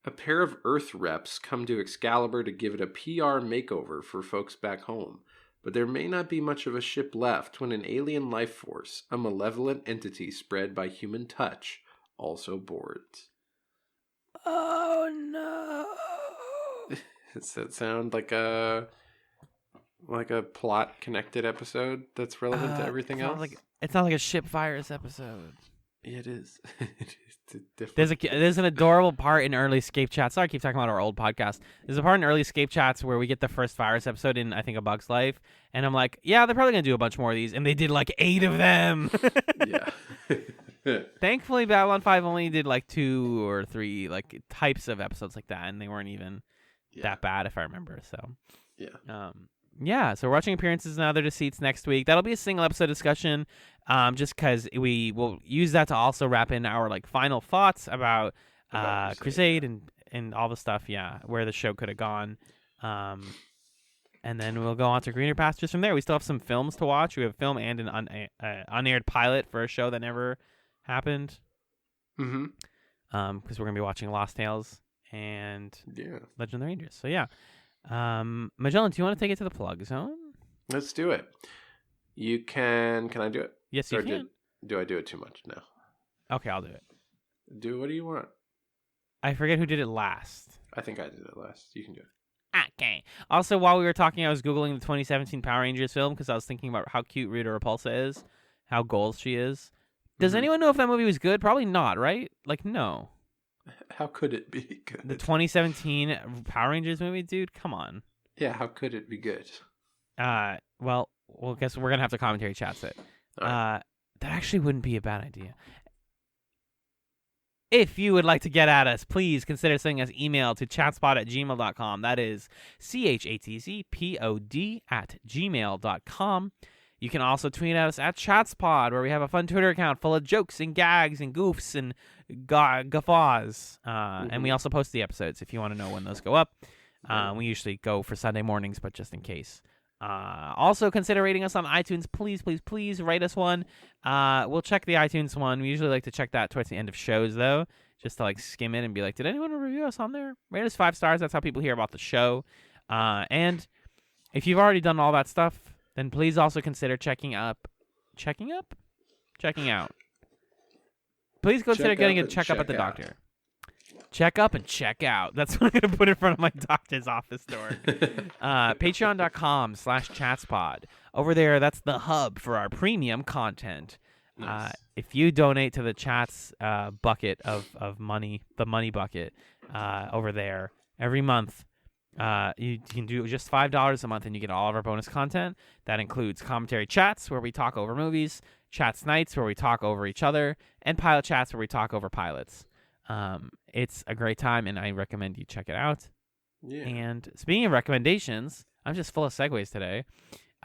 A pair of Earth reps come to Excalibur to give it a PR makeover for folks back home, but there may not be much of a ship left when an alien life force, a malevolent entity spread by human touch, also boards. Oh no! Does that sound like a plot connected episode that's relevant to everything else? It sounds like a ship virus episode. It is. It's different. There's an adorable part in early Escape Chats. Sorry, I keep talking about our old podcast. There's a part in early Escape Chats where we get the first virus episode in, I think, A Bug's Life. And I'm like, yeah, they're probably going to do a bunch more of these. And they did like 8 of them. Yeah. Thankfully, Babylon 5 only did like 2 or 3 like types of episodes like that. And they weren't even that bad, if I remember. So, yeah, so we're watching appearances and other Deceits next week. That'll be a single episode discussion, just because we will use that to also wrap in our like final thoughts about Crusade and all the stuff, where the show could have gone. And then we'll go on to greener pastures from there. We still have some films to watch. We have a film and an unaired pilot for a show that never happened. Mm-hmm. Because we're going to be watching Lost Tales and Legend of the Rangers. So, yeah. Magellan, do you want to take it to the plug zone? Let's do it. You can I do it? Yes, you can. Do I do it too much? No. Okay, I'll do it. What do you want? I forget who did it last. I think I did it last. You can do it. Okay. Also, while we were talking, I was Googling the 2017 Power Rangers film because I was thinking about how cute Rita Repulsa is, how goals she is. Does anyone know if that movie was good? Probably not, right? Like, no. How could it be good? The 2017 Power Rangers movie, dude? Come on. Yeah, how could it be good? Well, guess we're going to have to commentary chats it. That actually wouldn't be a bad idea. If you would like to get at us, please consider sending us email to chatspod@gmail.com. That is chatzpod@gmail.com. You can also tweet at us at Chatspod, where we have a fun Twitter account full of jokes and gags and goofs and guffaws. And we also post the episodes if you want to know when those go up. We usually go for Sunday mornings, but just in case. Also, consider rating us on iTunes. Please, please, please rate us one. We'll check the iTunes one. We usually like to check that towards the end of shows, though, just to like skim it and be like, did anyone review us on there? Rate us 5 stars. That's how people hear about the show. And if you've already done all that stuff, then please also consider checking out. Please consider getting a checkup at the doctor. Check up and check out. That's what I'm going to put in front of my doctor's office door. Patreon.com/chatspod. Over there, that's the hub for our premium content. Nice. If you donate to the chats bucket of money, the money bucket over there, every month, you can do just $5 a month and you get all of our bonus content. That includes commentary chats where we talk over movies, chats nights where we talk over each other, and pilot chats where we talk over pilots. It's a great time, and I recommend you check it out. Yeah. And speaking of recommendations, I'm just full of segues today.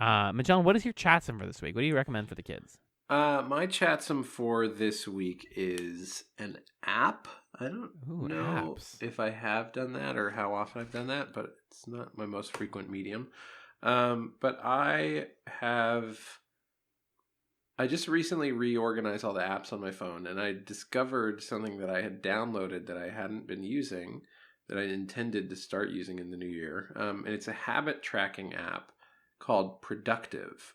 Magellan, what is your chatsum for this week? What do you recommend for the kids? My chatsum for this week is an app. I don't know if I have done that or how often I've done that, but it's not my most frequent medium. But I just recently reorganized all the apps on my phone, and I discovered something that I had downloaded that I hadn't been using, that I intended to start using in the new year. And it's a habit tracking app called Productive.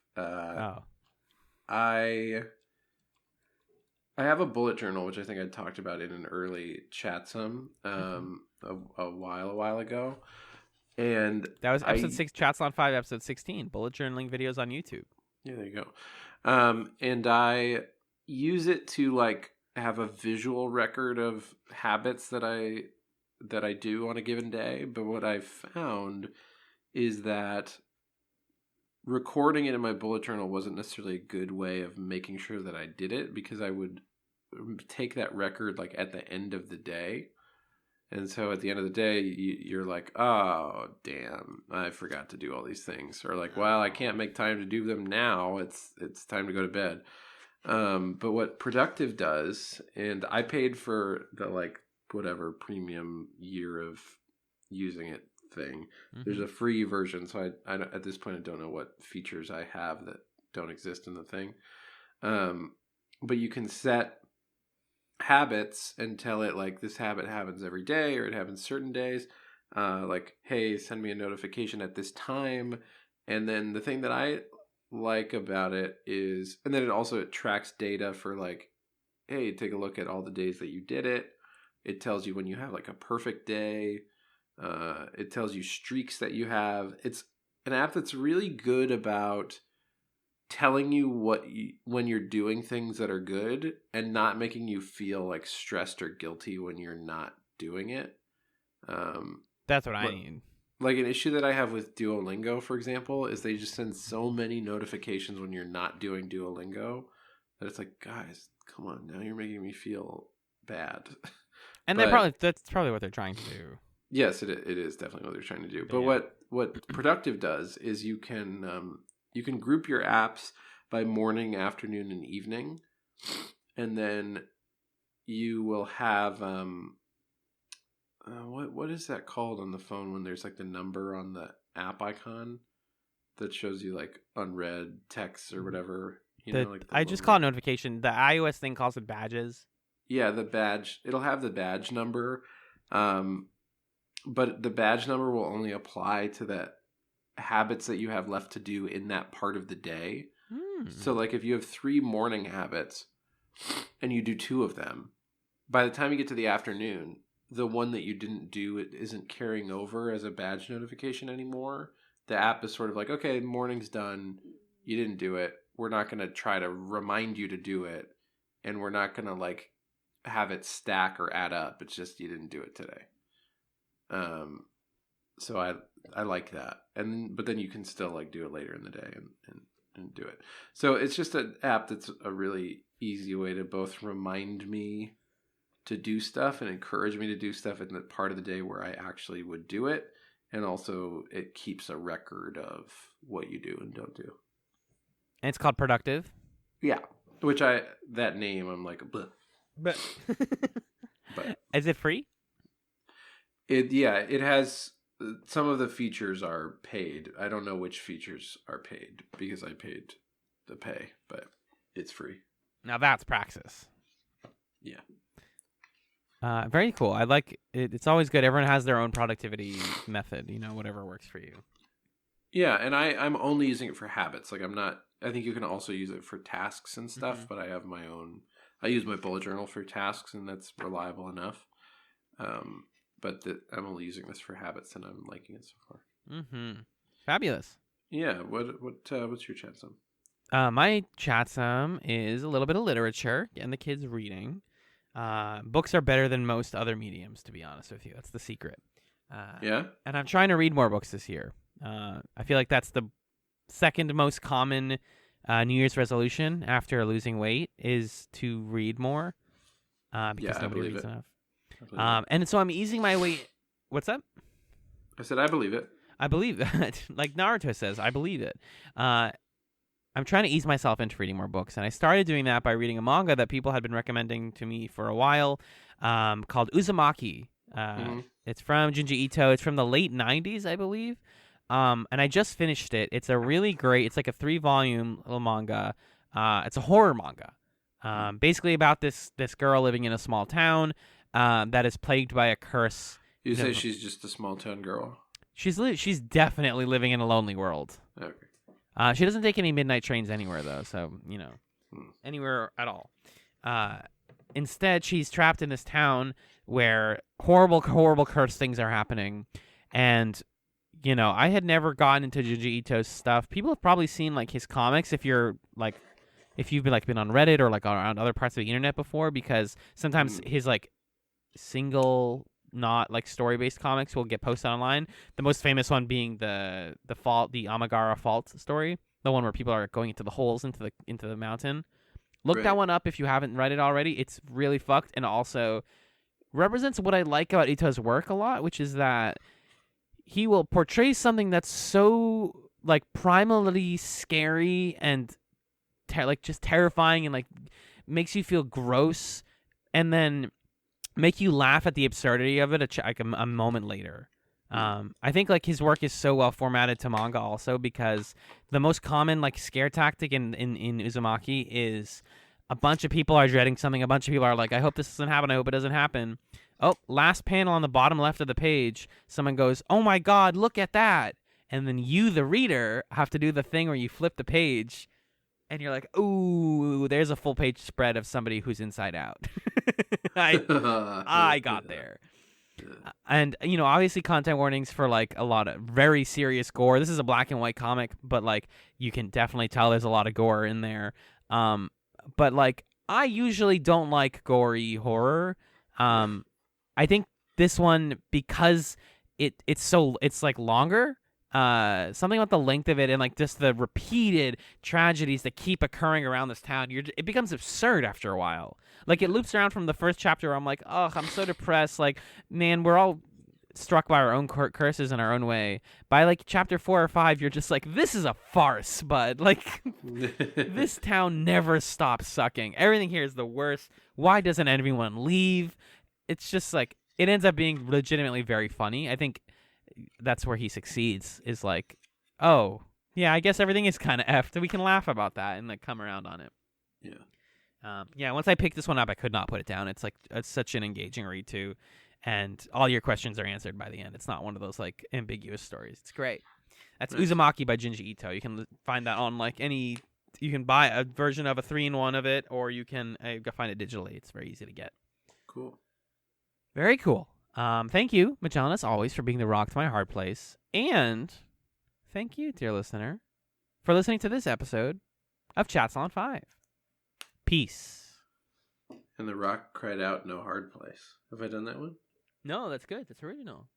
I have a bullet journal, which I think I talked about in an early chatsum a while ago. And that was episode 6, Chatzylon 5, episode 16, bullet journaling videos on YouTube. Yeah, there you go. And I use it to like have a visual record of habits that I do on a given day. But what I've found is that recording it in my bullet journal wasn't necessarily a good way of making sure that I did it, because I would take that record like at the end of the day. And so at the end of the day, you're like, oh, damn, I forgot to do all these things. Or like, well, I can't make time to do them now. It's time to go to bed. But what Productive does, and I paid for the like whatever premium year of using it thing. Mm-hmm. There's a free version, so I at this point I don't know what features I have that don't exist in the thing. But you can set habits and tell it like this habit happens every day, or it happens certain days. Like, hey, send me a notification at this time. And then the thing that I like about it is, and then it tracks data for like, hey, take a look at all the days that you did it. It tells you when you have like a perfect day. It tells you streaks that you have. It's an app that's really good about telling you when you're doing things that are good and not making you feel like stressed or guilty when you're not doing it. That's what I need. Like an issue that I have with Duolingo, for example, is they just send so many notifications when you're not doing Duolingo that it's like, guys, come on, now you're making me feel bad. And that's probably what they're trying to do. Yes, it is definitely what they're trying to do. But what Productive does is you can group your apps by morning, afternoon, and evening, and then you will have what is that called on the phone when there's like the number on the app icon that shows you like unread texts or whatever. I just call it notification. The iOS thing calls it badges. Yeah, the badge. It'll have the badge number, but the badge number will only apply to the habits that you have left to do in that part of the day. So like if you have 3 morning habits and you do 2 of them, by the time you get to the afternoon, the one that you didn't do, it isn't carrying over as a badge notification anymore. The app is sort of like, okay, morning's done. You didn't do it. We're not going to try to remind you to do it. And we're not going to like have it stack or add up. It's just you didn't do it today. So I like that. But then you can still like do it later in the day and do it. So it's just an app that's a really easy way to both remind me to do stuff and encourage me to do stuff in the part of the day where I actually would do it. And also it keeps a record of what you do and don't do. And it's called Productive? Yeah. That name, I'm like, bleh. But is it free? It has some of the features are paid. I don't know which features are paid because I paid the pay, but it's free. Now that's praxis. Yeah. Very cool. I like it. It's always good. Everyone has their own productivity method, whatever works for you. Yeah, and I'm only using it for habits. Like I think you can also use it for tasks and stuff, but I have my own. I use my bullet journal for tasks, and that's reliable enough. But I'm only using this for habits, and I'm liking it so far. Fabulous. Yeah. What's your chatsum? My chatsum is a little bit of literature, getting the kids reading. Books are better than most other mediums, to be honest with you. That's the secret. Yeah. And I'm trying to read more books this year. I feel like that's the second most common New Year's resolution after losing weight is to read more because nobody reads enough. And so I'm easing my way. What's up? I said I believe it. I believe that. Like Naruto says, I believe it. I'm trying to ease myself into reading more books, and I started doing that by reading a manga that people had been recommending to me for a while called Uzumaki. It's from Junji Ito. It's from the late 90s, I believe. And I just finished it. It's a really great, it's like a 3-volume little manga. It's a horror manga. Basically about this girl living in a small town that is plagued by a curse. You say she's just a small town girl? She's definitely living in a lonely world. Okay. She doesn't take any midnight trains anywhere, though, so, anywhere at all. Instead, she's trapped in this town where horrible, horrible curse things are happening. And, I had never gotten into Junji Ito's stuff. People have probably seen, like, his comics if you've been on Reddit or, like, on other parts of the internet before, because sometimes his, like, single, not, like, story-based comics will get posted online. The most famous one being the Amagara Fault story, the one where people are going into the holes into the mountain. Look that one up if you haven't read it already. It's really fucked, and also represents what I like about Ito's work a lot, which is that he will portray something that's so, like, primally scary and just terrifying and, like, makes you feel gross, and then make you laugh at the absurdity of it a moment later. I think, like, his work is so well formatted to manga also because the most common, like, scare tactic in Uzumaki is a bunch of people are dreading something. A bunch of people are like, I hope this doesn't happen. I hope it doesn't happen. Oh, last panel on the bottom left of the page, someone goes, oh my God, look at that. And then you, the reader, have to do the thing where you flip the page and you're like, ooh, there's a full page spread of somebody who's inside out. I got there. And, you know, obviously content warnings for, like, a lot of very serious gore. This is a black and white comic, but, like, you can definitely tell there's a lot of gore in there. But, like, I usually don't like gory horror. I think this one, because it's like longer, something about the length of it and like just the repeated tragedies that keep occurring around this town, it becomes absurd after a while. Like, it loops around from the first chapter where I'm like, oh, I'm so depressed. Like, man, we're all struck by our own curses in our own way. By like chapter 4 or 5, you're just like, this is a farce, bud. Like, this town never stops sucking. Everything here is the worst. Why doesn't anyone leave? It's just like, it ends up being legitimately very funny. I think that's where he succeeds, is like, oh, yeah, I guess everything is kind of effed. We can laugh about that and like come around on it. Yeah. Yeah, once I picked this one up, I could not put it down. It's like, it's such an engaging read too, and all your questions are answered by the end. It's not one of those like ambiguous stories. It's great. That's nice. Uzumaki by Junji Ito. You can find that on like any. You can buy a version of a 3-in-1 of it, or you can find it digitally. It's very easy to get. Cool. Very cool. Thank you, Magellan, as always, for being the rock to my hard place, and thank you, dear listener, for listening to this episode of Chatzylon 5. Peace. And the rock cried out, "No hard place." Have I done that one? No, that's good. That's original.